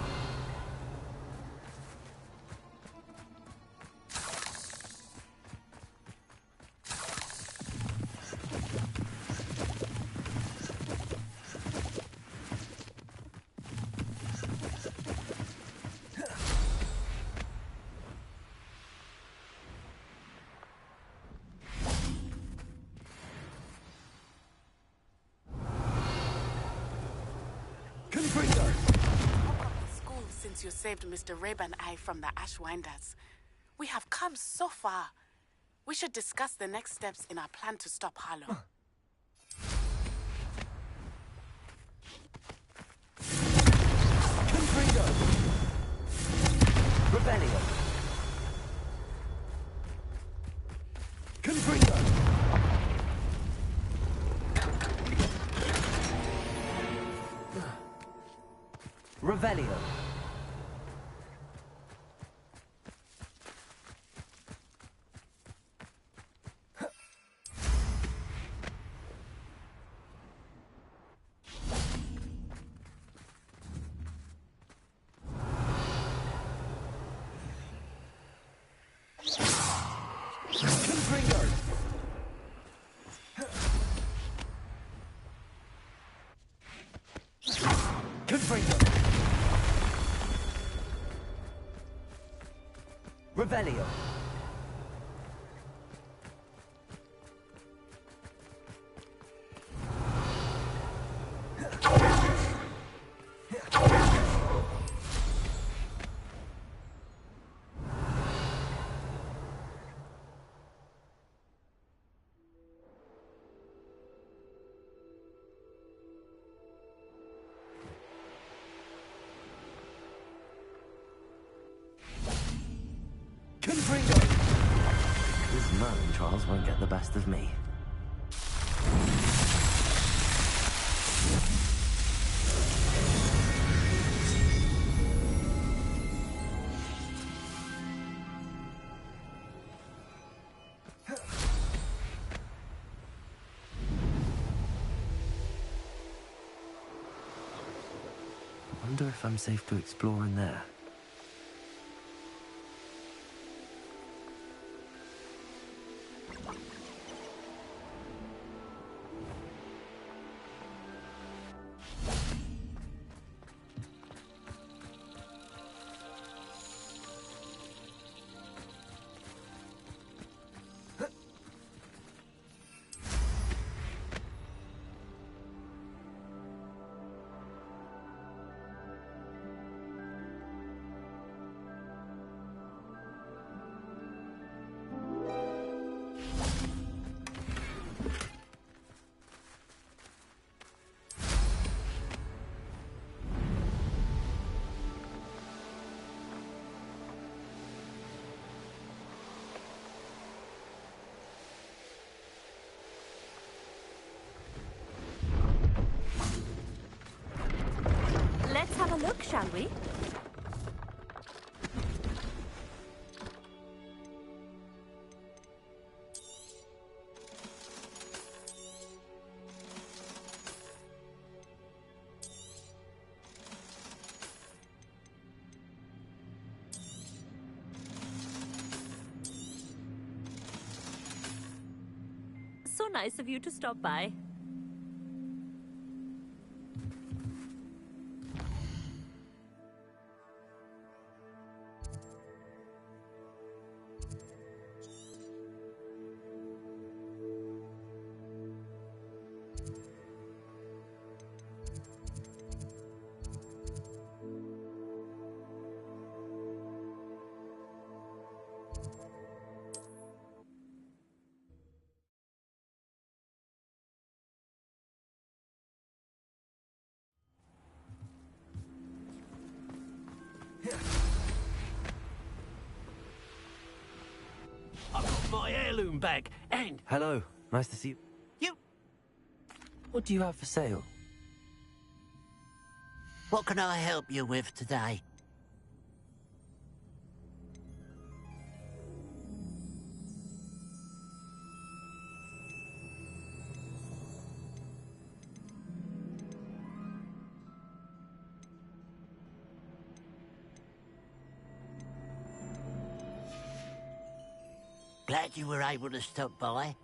Since you saved Mr. Reb and I from the Ashwinders. We have come so far. We should discuss the next steps in our plan to stop Harlow. Confringo! Rebellion! Confringo! Revelio! Revelio. These Merlin trials won't get the best of me. I wonder if I'm safe to explore in there. shall we? So nice of you to stop by. I've got my heirloom bag, and... Hello. Nice to see you. You... What do you have for sale? What can I help you with today? Glad you were able to stop by.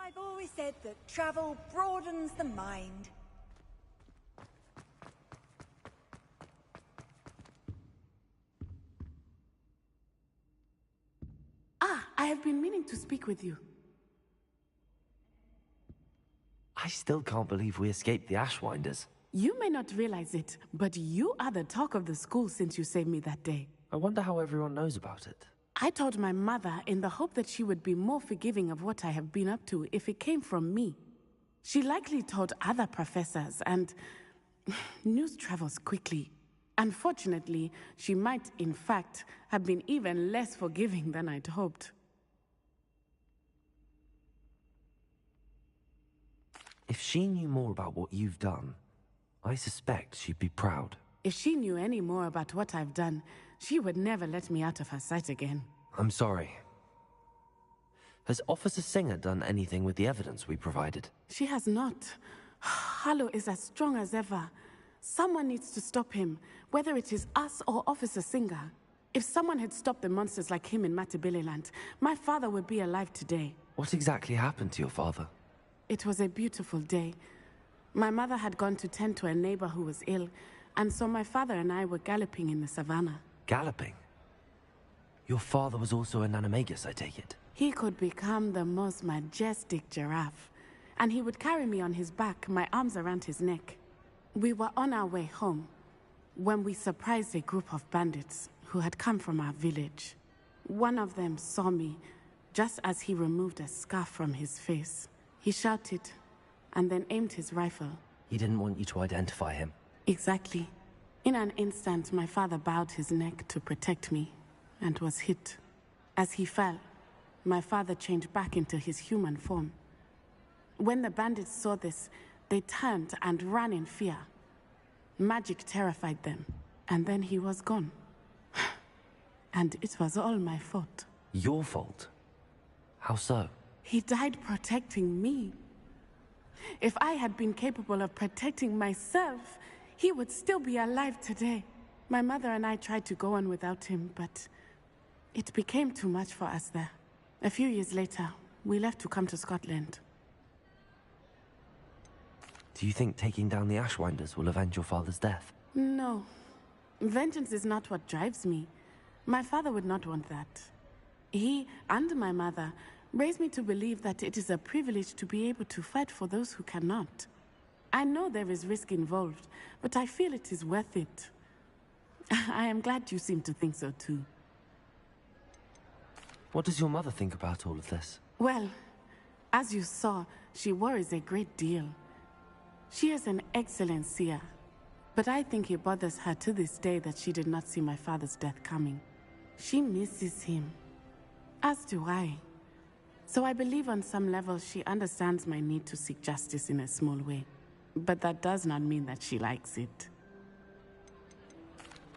I've always said that travel broadens the mind. Ah, I have been meaning to speak with you. I still can't believe we escaped the Ashwinders. You may not realize it, but you are the talk of the school since you saved me that day. I wonder how everyone knows about it. I told my mother in the hope that she would be more forgiving of what I have been up to if it came from me. She likely told other professors, and news travels quickly. Unfortunately, she might, in fact, have been even less forgiving than I'd hoped. If she knew more about what you've done, I suspect she'd be proud. If she knew any more about what I've done, she would never let me out of her sight again. I'm sorry. Has Officer Singer done anything with the evidence we provided? She has not. Harlow is as strong as ever. Someone needs to stop him, whether it is us or Officer Singer. If someone had stopped the monsters like him in Matabeleland, my father would be alive today. What exactly happened to your father? It was a beautiful day. My mother had gone to tend to a neighbor who was ill, and so my father and I were galloping in the savannah. Galloping? Your father was also an animagus, I take it? He could become the most majestic giraffe, and he would carry me on his back, my arms around his neck. We were on our way home when we surprised a group of bandits who had come from our village. One of them saw me just as he removed a scarf from his face. He shouted and then aimed his rifle. He didn't want you to identify him. Exactly. In an instant, my father bowed his neck to protect me and was hit. As he fell, my father changed back into his human form. When the bandits saw this, they turned and ran in fear. Magic terrified them, and then he was gone. And it was all my fault. Your fault? How so? He died protecting me. If I had been capable of protecting myself, he would still be alive today. My mother and I tried to go on without him, but it became too much for us there. A few years later, we left to come to Scotland. Do you think taking down the Ashwinders will avenge your father's death? No. Vengeance is not what drives me. My father would not want that. He and my mother raised me to believe that it is a privilege to be able to fight for those who cannot. I know there is risk involved, but I feel it is worth it. I am glad you seem to think so too. What does your mother think about all of this? Well, as you saw, she worries a great deal. She is an excellent seer, but I think it bothers her to this day that she did not see my father's death coming. She misses him, as do I. So I believe on some level she understands my need to seek justice in a small way. But that does not mean that she likes it.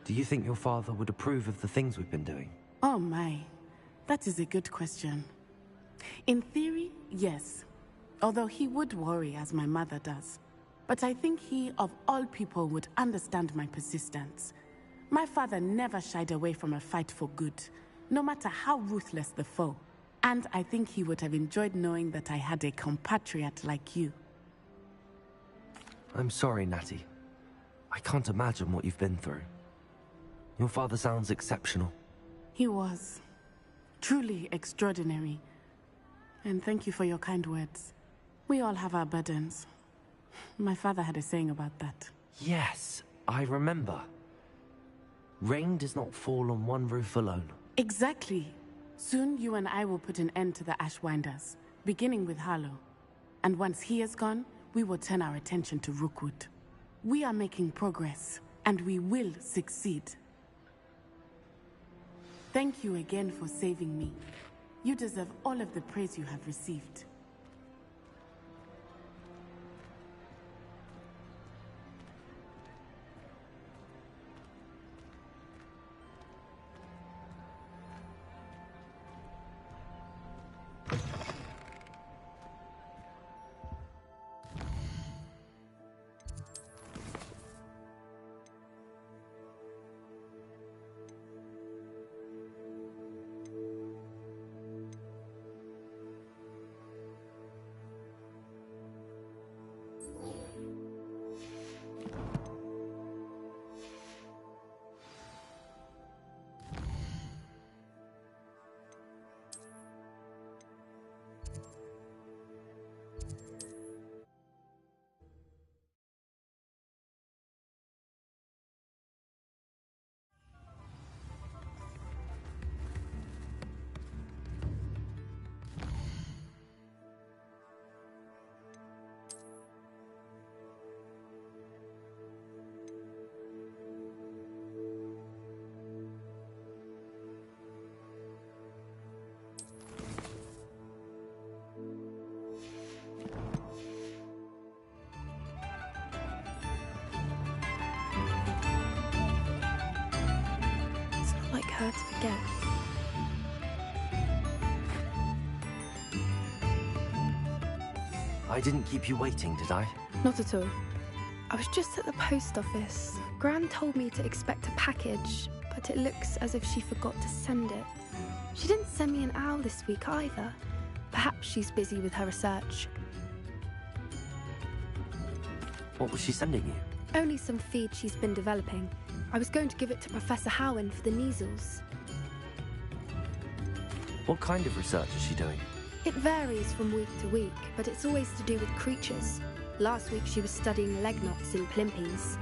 Do you think your father would approve of the things we've been doing? Oh my, that is a good question. In theory, yes. Although he would worry as my mother does. But I think he, of all people, would understand my persistence. My father never shied away from a fight for good, no matter how ruthless the foe. And I think he would have enjoyed knowing that I had a compatriot like you. I'm sorry, Natty. I can't imagine what you've been through. Your father sounds exceptional. He was. Truly extraordinary. And thank you for your kind words. We all have our burdens. My father had a saying about that. Yes, I remember. Rain does not fall on one roof alone. Exactly. Soon you and I will put an end to the Ashwinders, beginning with Harlow. And once he is gone, we will turn our attention to Rookwood. We are making progress, and we will succeed. Thank you again for saving me. You deserve all of the praise you have received. Her to forget. I didn't keep you waiting, did I? Not at all. I was just at the post office. Gran told me to expect a package, but it looks as if she forgot to send it. She didn't send me an owl this week either. Perhaps she's busy with her research. What was she sending you? Only some feed she's been developing. I was going to give it to Professor Howen for the measles. What kind of research is she doing? It varies from week to week, but it's always to do with creatures. Last week she was studying leg knots in plimpies.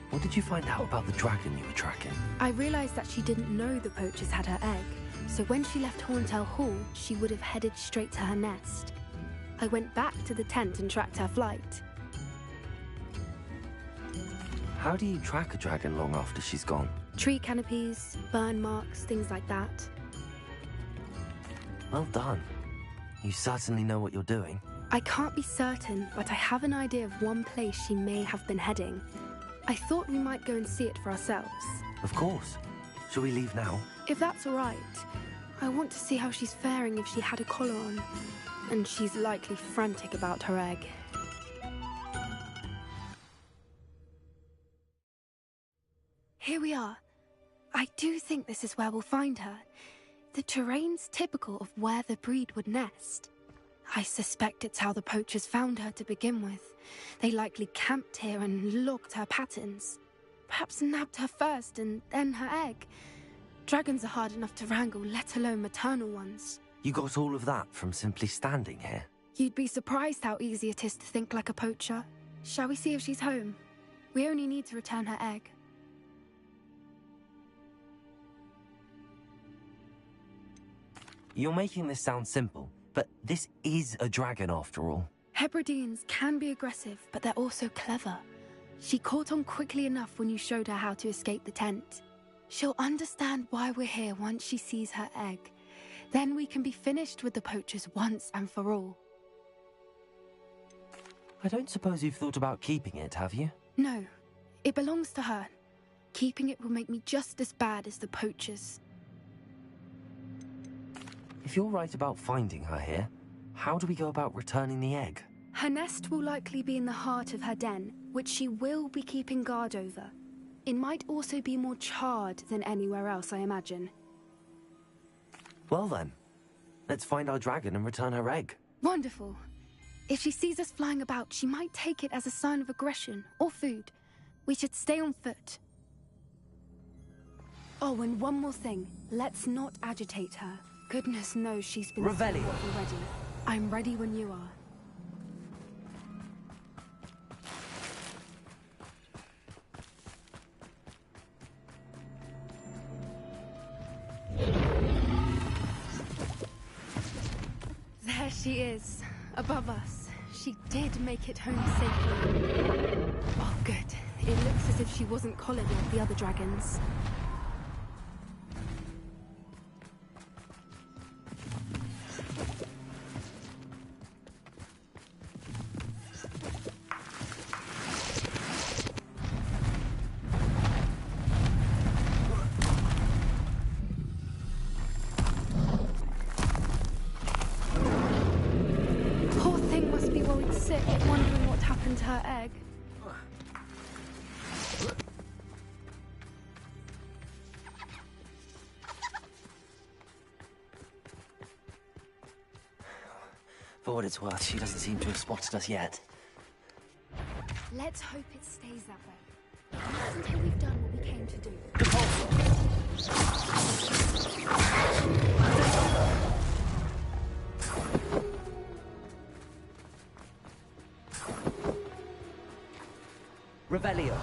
What did you find out about the dragon you were tracking? I realised that she didn't know the poachers had her egg, so when she left Horntail Hall, she would have headed straight to her nest. I went back to the tent and tracked her flight. How do you track a dragon long after she's gone? Tree canopies, burn marks, things like that. Well done. You certainly know what you're doing. I can't be certain, but I have an idea of one place she may have been heading. I thought we might go and see it for ourselves. Of course. Shall we leave now? If that's all right. I want to see how she's faring if she had a collar on. And she's likely frantic about her egg. Here we are. I do think this is where we'll find her. The terrain's typical of where the breed would nest. I suspect it's how the poachers found her to begin with. They likely camped here and logged her patterns. Perhaps nabbed her first and then her egg. Dragons are hard enough to wrangle, let alone maternal ones. You got all of that from simply standing here? You'd be surprised how easy it is to think like a poacher. Shall we see if she's home? We only need to return her egg. You're making this sound simple, but this is a dragon after all. Hebrideans can be aggressive, but they're also clever. She caught on quickly enough when you showed her how to escape the tent. She'll understand why we're here once she sees her egg. Then we can be finished with the poachers once and for all. I don't suppose you've thought about keeping it, have you? No, it belongs to her. Keeping it will make me just as bad as the poachers. If you're right about finding her here, how do we go about returning the egg? Her nest will likely be in the heart of her den, which she will be keeping guard over. It might also be more charred than anywhere else, I imagine. Well then, let's find our dragon and return her egg. Wonderful. If she sees us flying about, she might take it as a sign of aggression or food. We should stay on foot. Oh, and one more thing. Let's not agitate her. Goodness knows she's been Revelio already. I'm ready when you are. There she is, above us. She did make it home safely. Oh, good. It looks as if she wasn't collared like the other dragons. Wondering what happened to her egg. For what it's worth, she doesn't seem to have spotted us yet. Let's hope it stays that way. Not until we've done what we came to do. Revelio.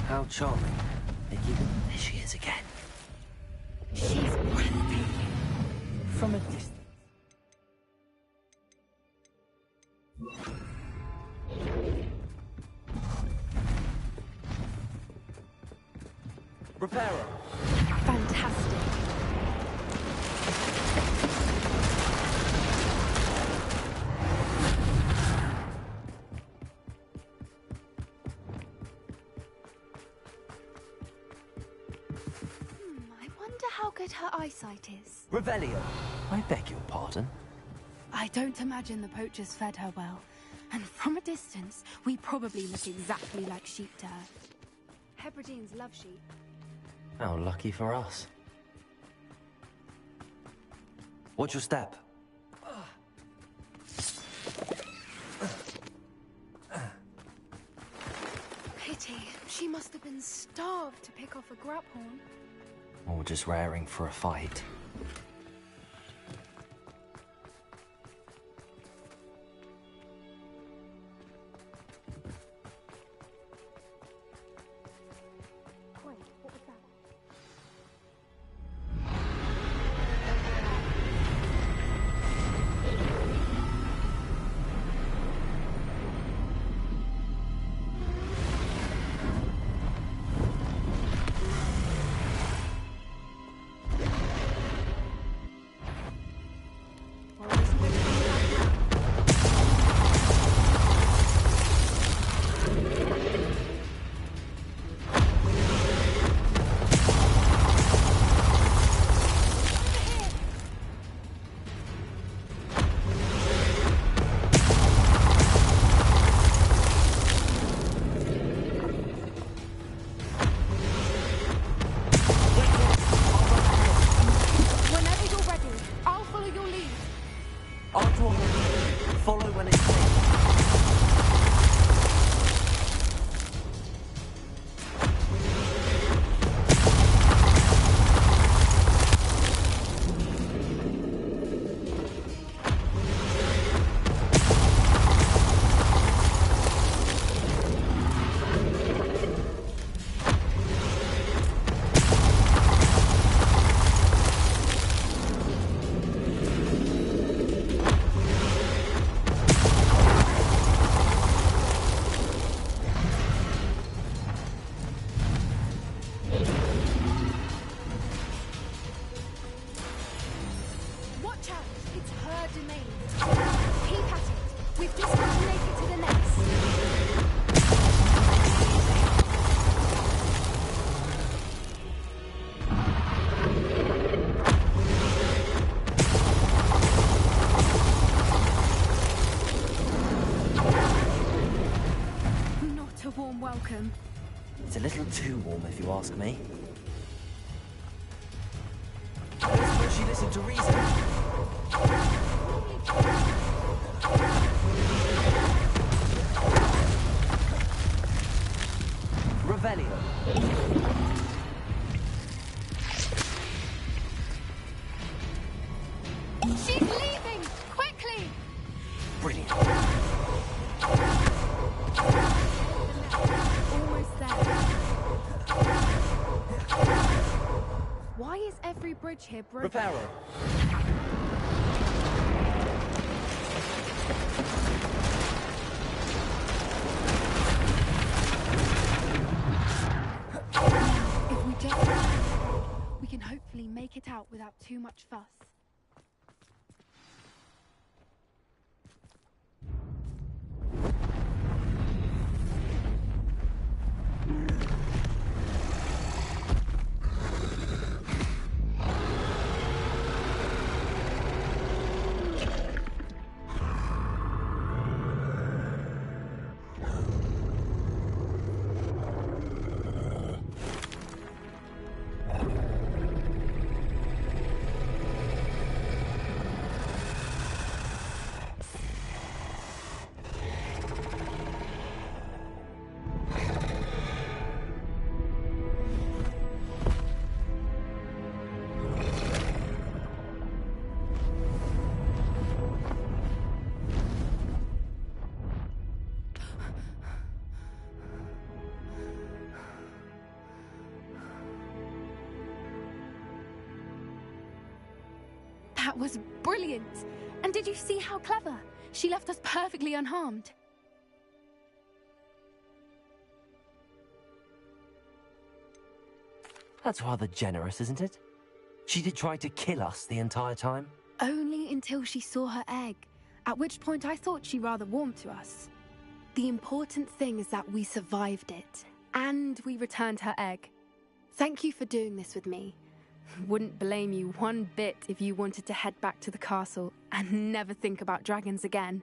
How charming. Mickey, there she is again. She's breathtaking. From a distance. Reparo. Fantastic. I wonder how good her eyesight is. Revelio. I beg your pardon. I don't imagine the poachers fed her well. And from a distance, we probably look exactly like sheep to her. Hebrideans love sheep. How lucky for us. Watch your step. Pity. She must have been starved to pick off a grapehorn. Or just raring for a fight. welcome. It's a little too warm, if you ask me. But she listened to reason. Revelio. She's leaving! Quickly! Brilliant. Almost there. Why is every bridge here broken? Reparo. If we just we can hopefully make it out without too much fuss. That was brilliant! And did you see how clever? She left us perfectly unharmed. That's rather generous, isn't it? She did try to kill us the entire time. Only until she saw her egg, at which point I thought she rather warmed to us. The important thing is that we survived it, and we returned her egg. Thank you for doing this with me. Wouldn't blame you one bit if you wanted to head back to the castle and never think about dragons again.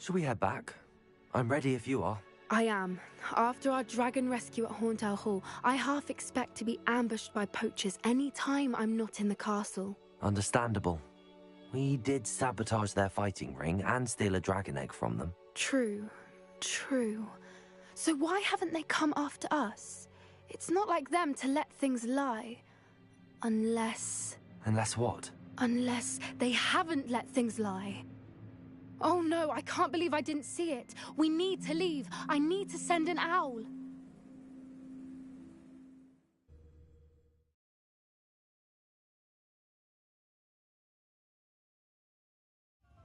Shall we head back? I'm ready if you are. I am. After our dragon rescue at Hauntel Hall, I half expect to be ambushed by poachers any time I'm not in the castle. Understandable. We did sabotage their fighting ring and steal a dragon egg from them. True. True. So why haven't they come after us? It's not like them to let things lie. Unless... Unless what? Unless they haven't let things lie. Oh no, I can't believe I didn't see it. We need to leave. I need to send an owl.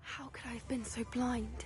How could I have been so blind?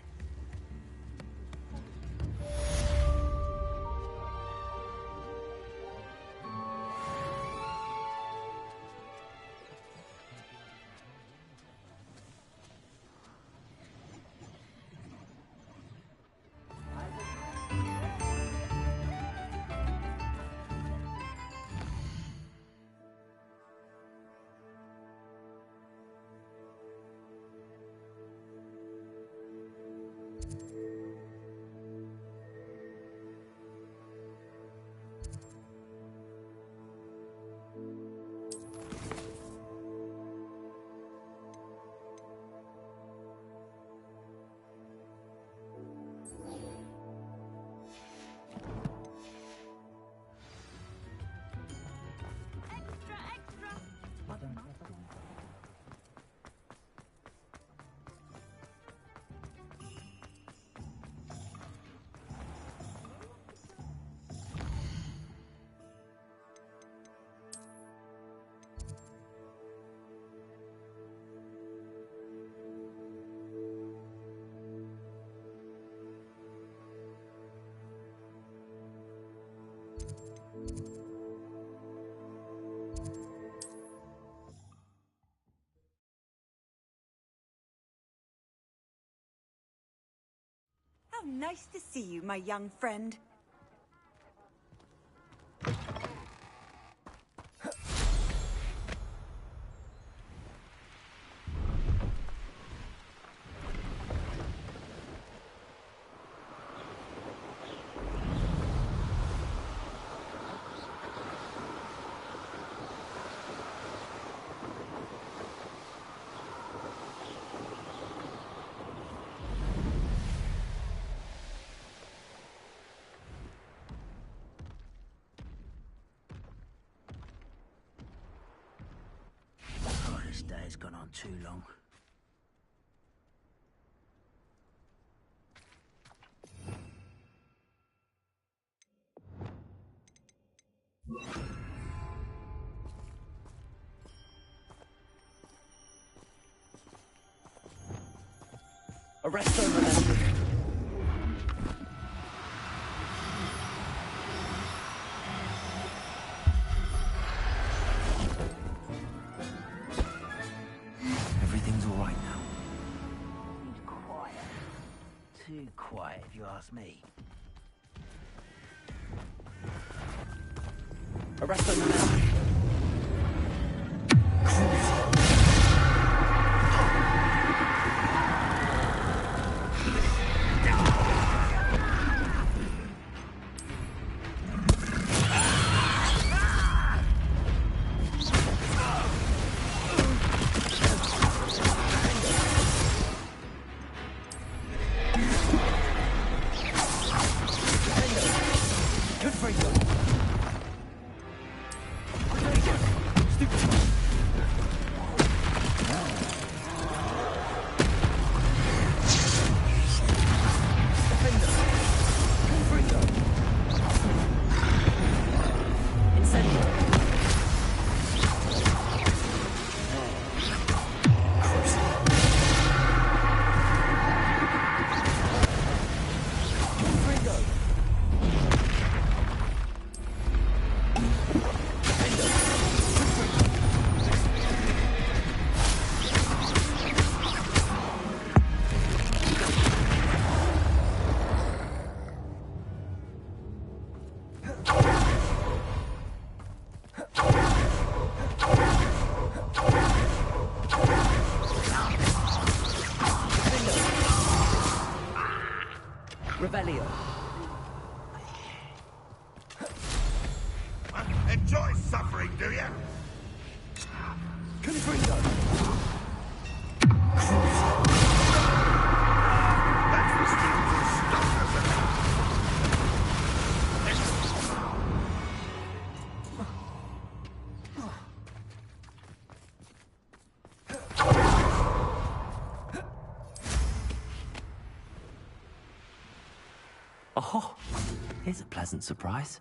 How nice to see you, my young friend. day has gone on too long. Arresto momentum. Everything's all right now. Quiet. Too quiet, if you ask me. Arresto momentum. Revelio. Enjoy suffering, do you? Confringo. That's the students who stopped us. Oh, here's a pleasant surprise.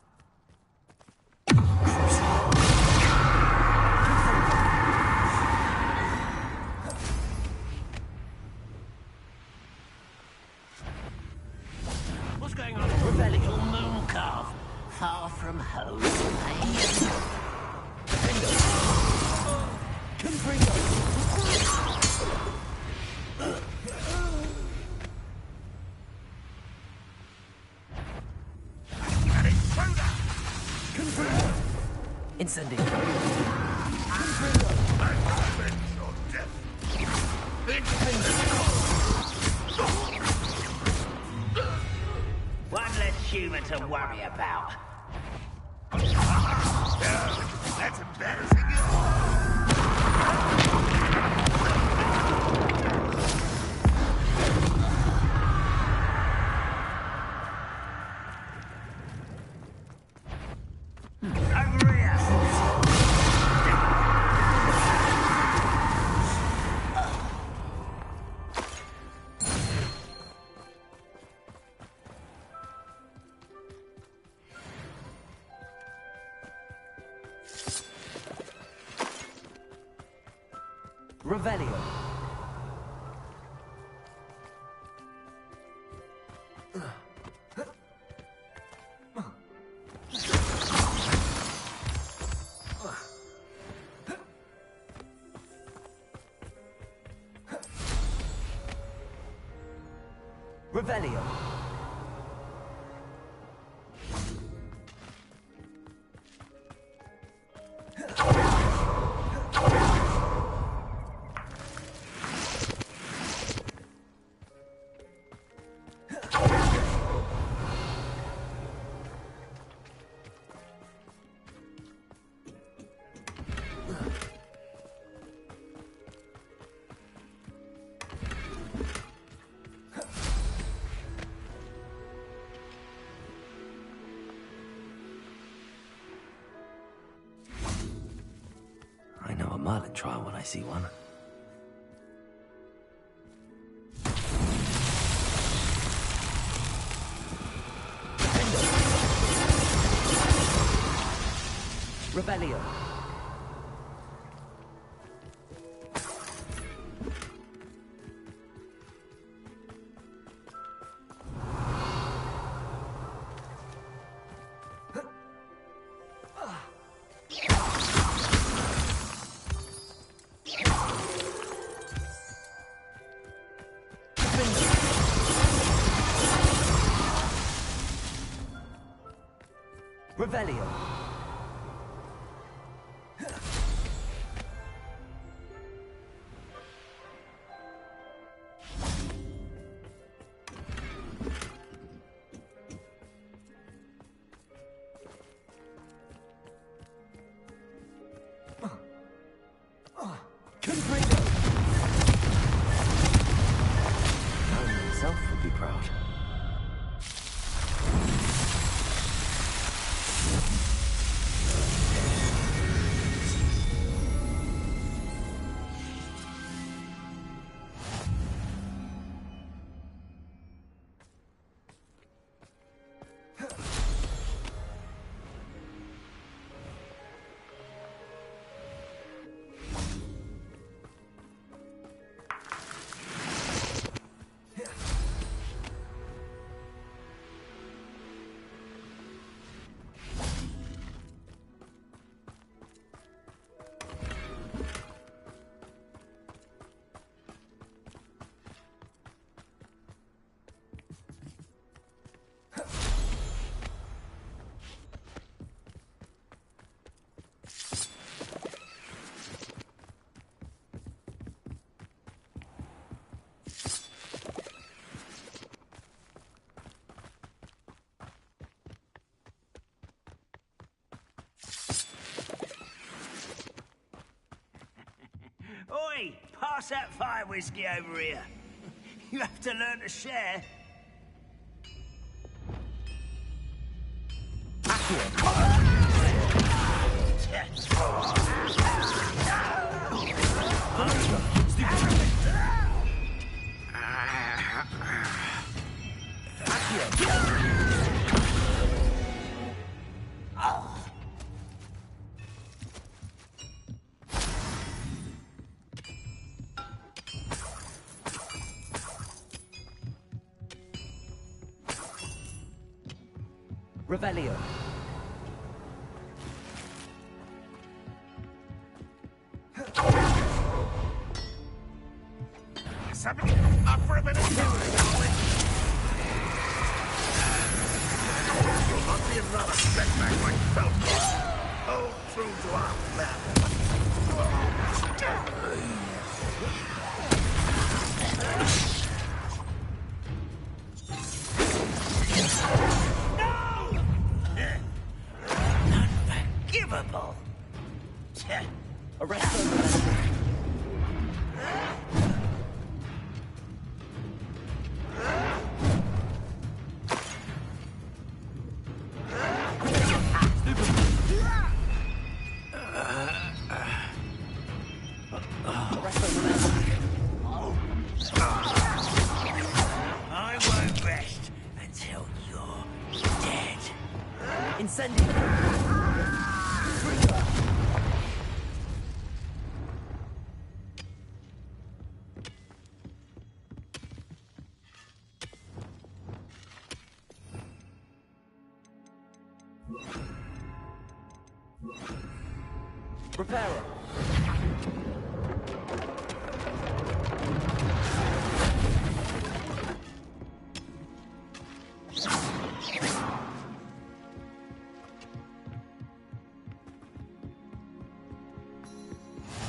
What's going on? We're little moon calf. Far from home, eh? Incendio. One less human to worry about. That's embarrassing. Revelio. Revelio. I know a Merlin trial when I see one. Revelio. Revelio. Baron himself would be proud. Oi! Pass that fire whiskey over here. You have to learn to share. Revelio. Somebody up for a minute. You'll not be another setback like Felton. Hold true to our plan. Unforgivable. Arrest them. I won't rest until you're dead. Incendio. Reparo.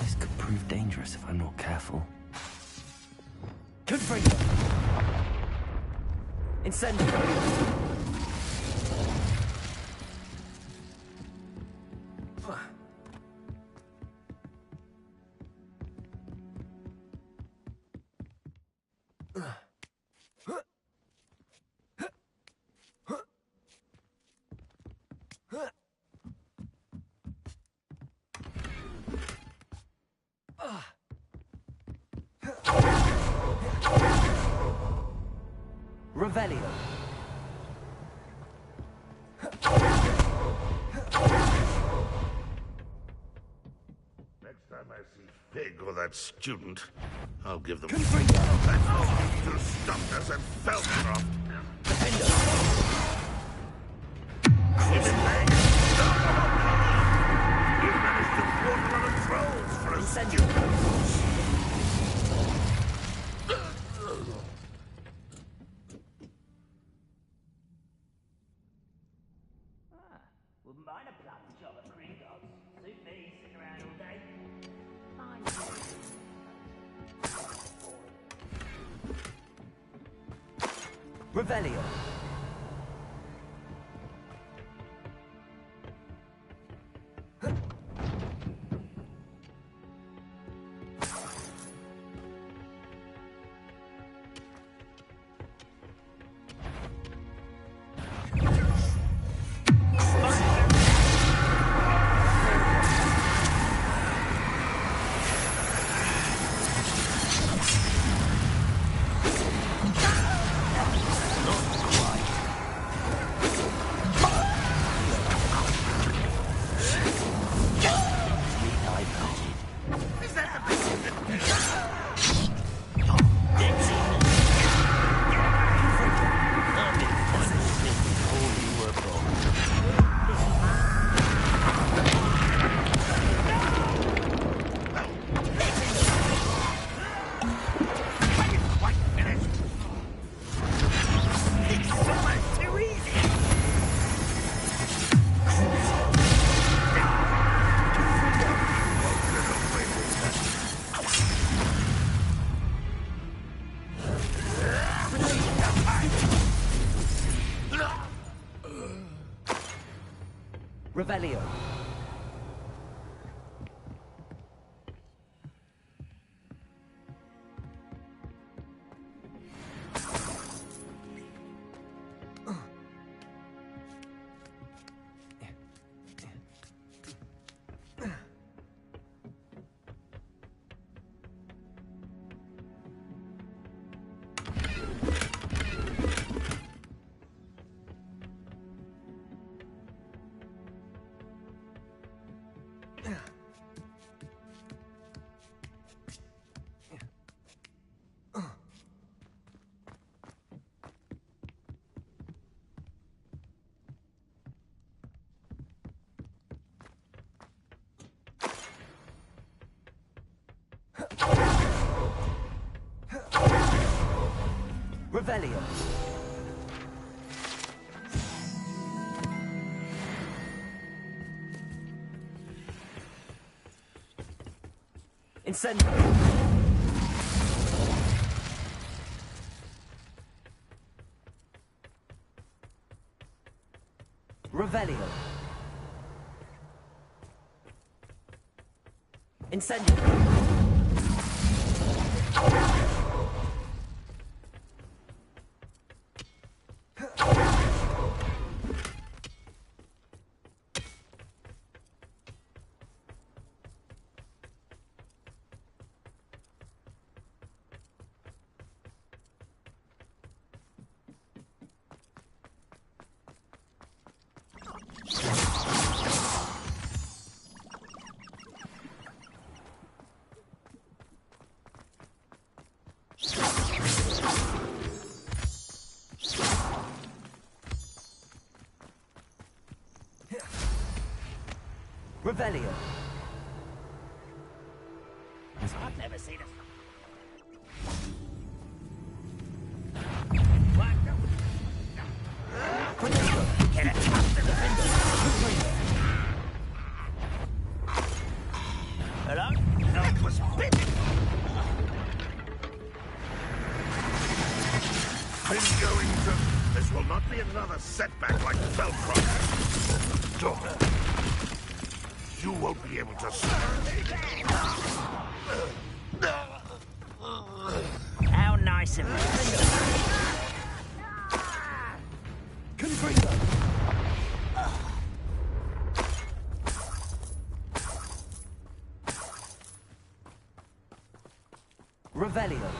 This could prove dangerous if I'm not careful. Confringo. Incendio. Revelio. pig or that student. I'll give them... That student who stumped us and Feldcroft. You managed to thwart a lot of trolls for a student. Wouldn't mind a plucked job at Gringotts. Suit me, sitting around all day. Revelio. Revelio. Revelio. Incendio. Revelio. Incendio. Revelio. I've never seen it. Get it up to the window. Hello? That was big. Been going to... This will not be another setback like Feldcroft. Daughter. You won't be able to stand. How nice of you. Confringo. Revelio.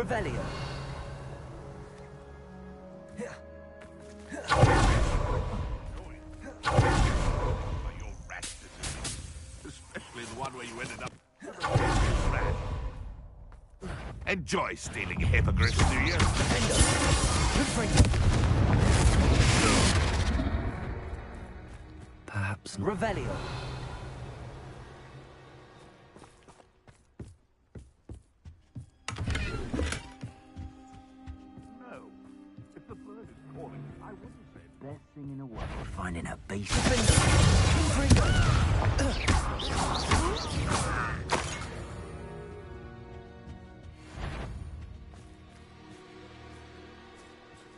Revelio. Your rat disease. Especially the one where you ended up rat. Enjoy stealing hippogriffs, do you? Perhaps Revelio. No. If the bird is calling, I wouldn't say Best thing in the world, finding a beast.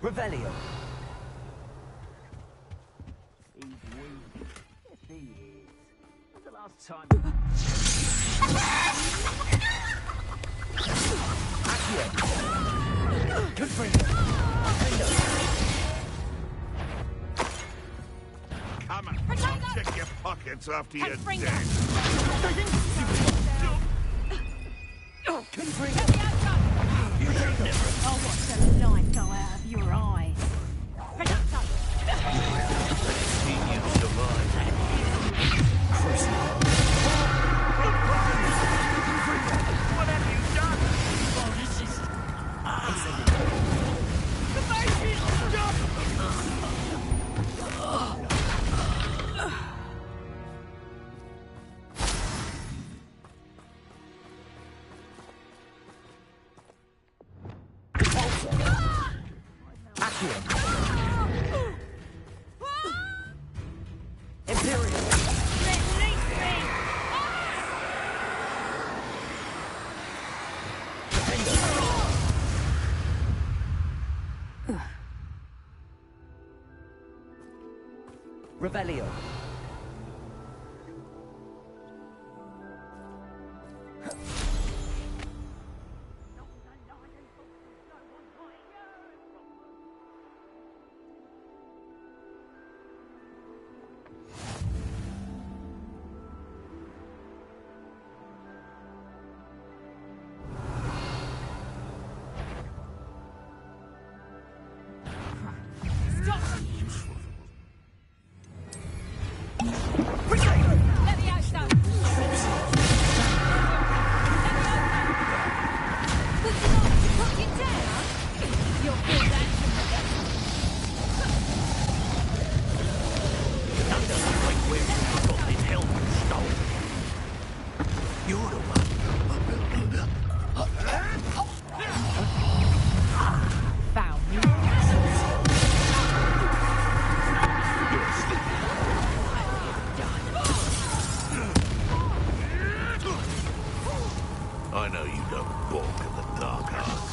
Revelio. He's weak. Yes, he is. When's the last time? Accio. Good for you. Come on, I'll check your pockets after you're dead. I'll watch the light go out of your eyes. What have you done? Oh, this is... Revelio. I know you don't balk at the dark arts.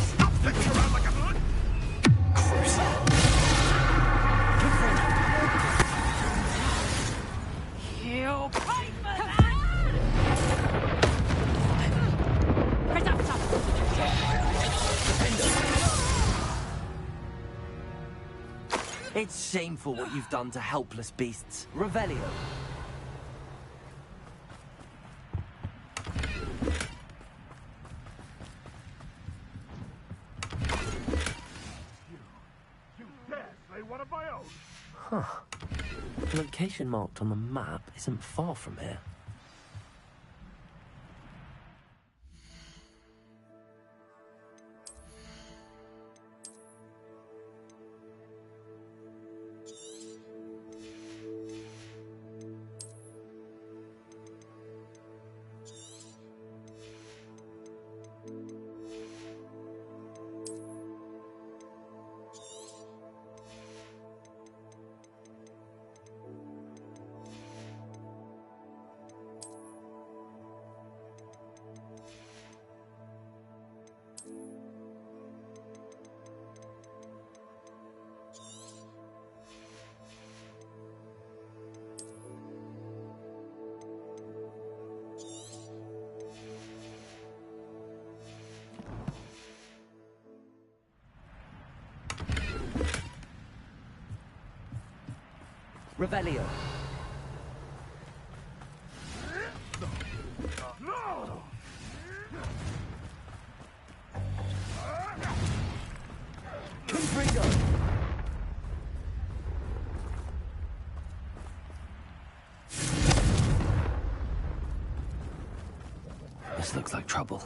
Stop sticking around like a blood! You'll pay for that! It's shameful what you've done to helpless beasts. Revelio. You dare slay one of my own? Huh. The location marked on the map isn't far from here. Revelio. This looks like trouble.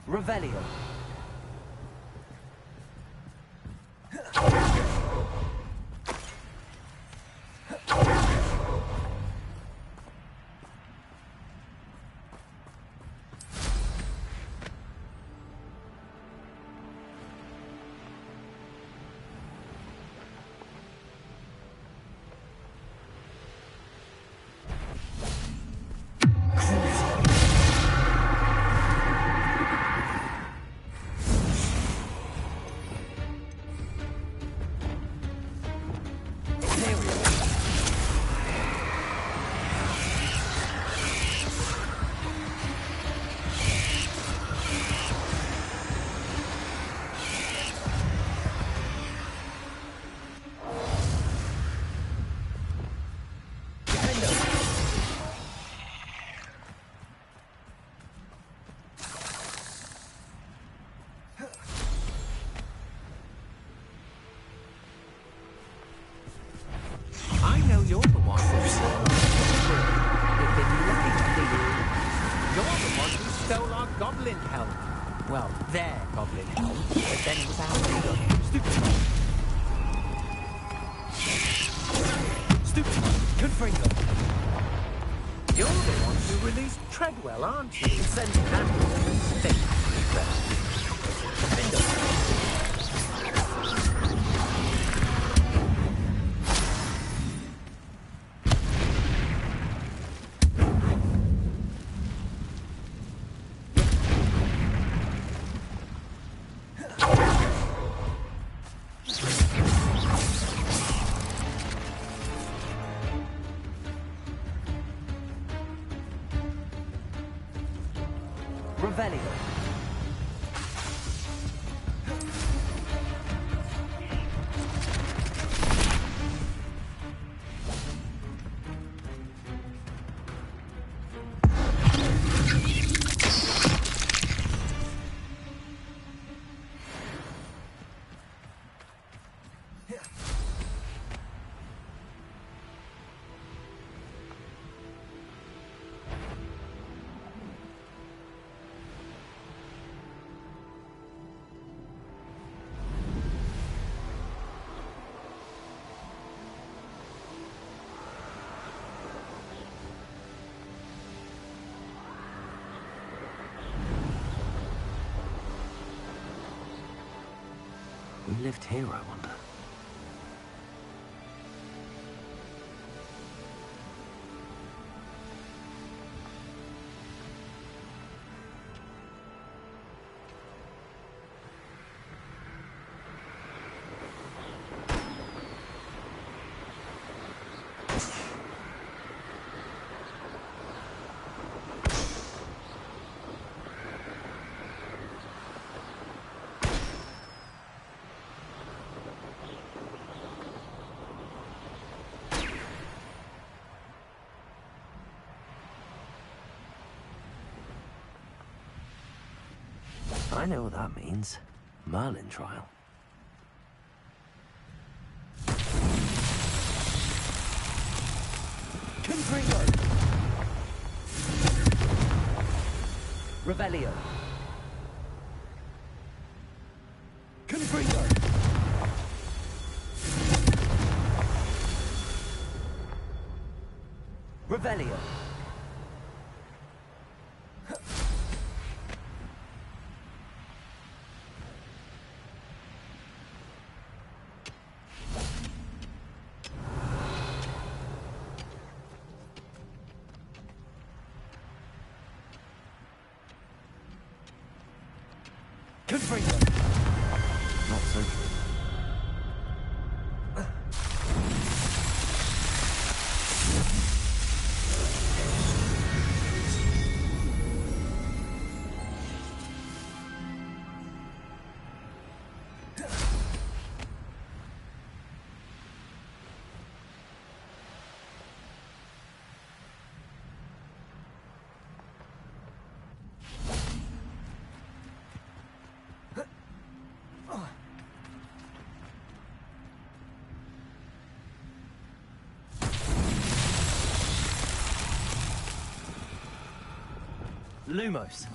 Revelio. I know you're the one who stole our You've been looking at me. You're the one who stole our goblin helm. Well, their goblin helm, but then it was our Stupid. Stupid. Confringo. You're the one who released Treadwell, aren't you? Sent that mistake. Revelio. Who lived here, I wonder? I know what that means. Merlin trial. Confringo. Revelio. Confringo. Revelio. Could free them. Not so true. Lumos.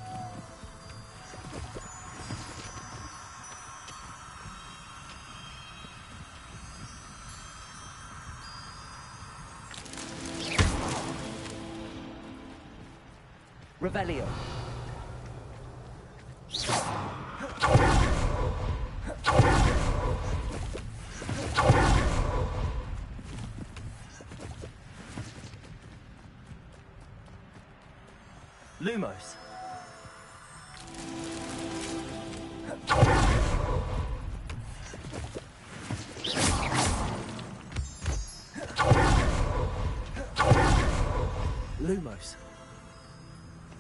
Revelio. Lumos. Lumos.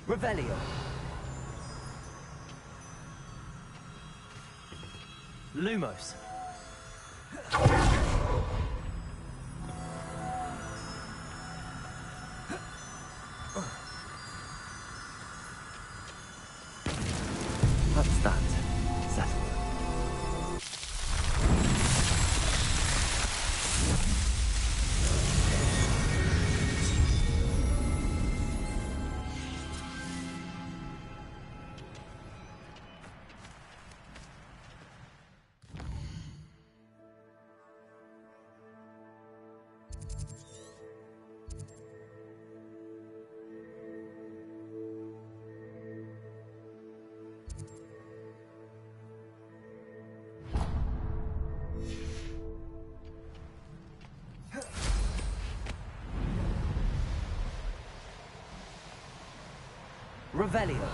Revelio. Lumos. That's that. Settled. Revelio.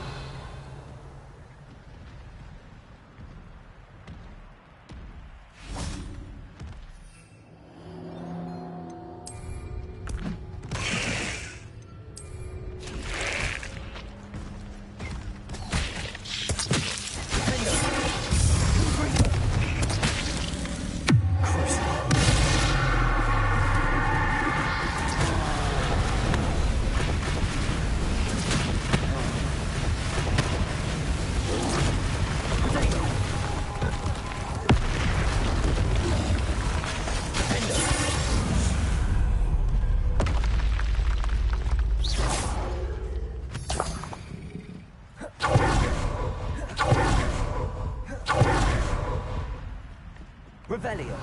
Revelio.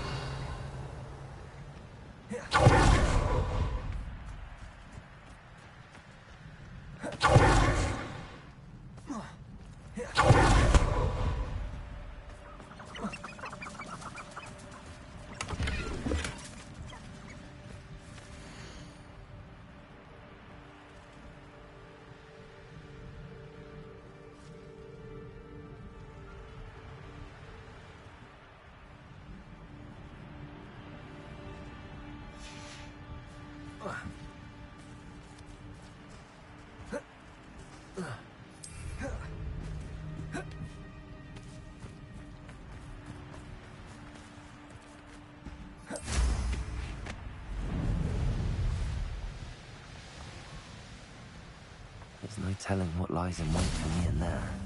There's no telling what lies in wait for me in there.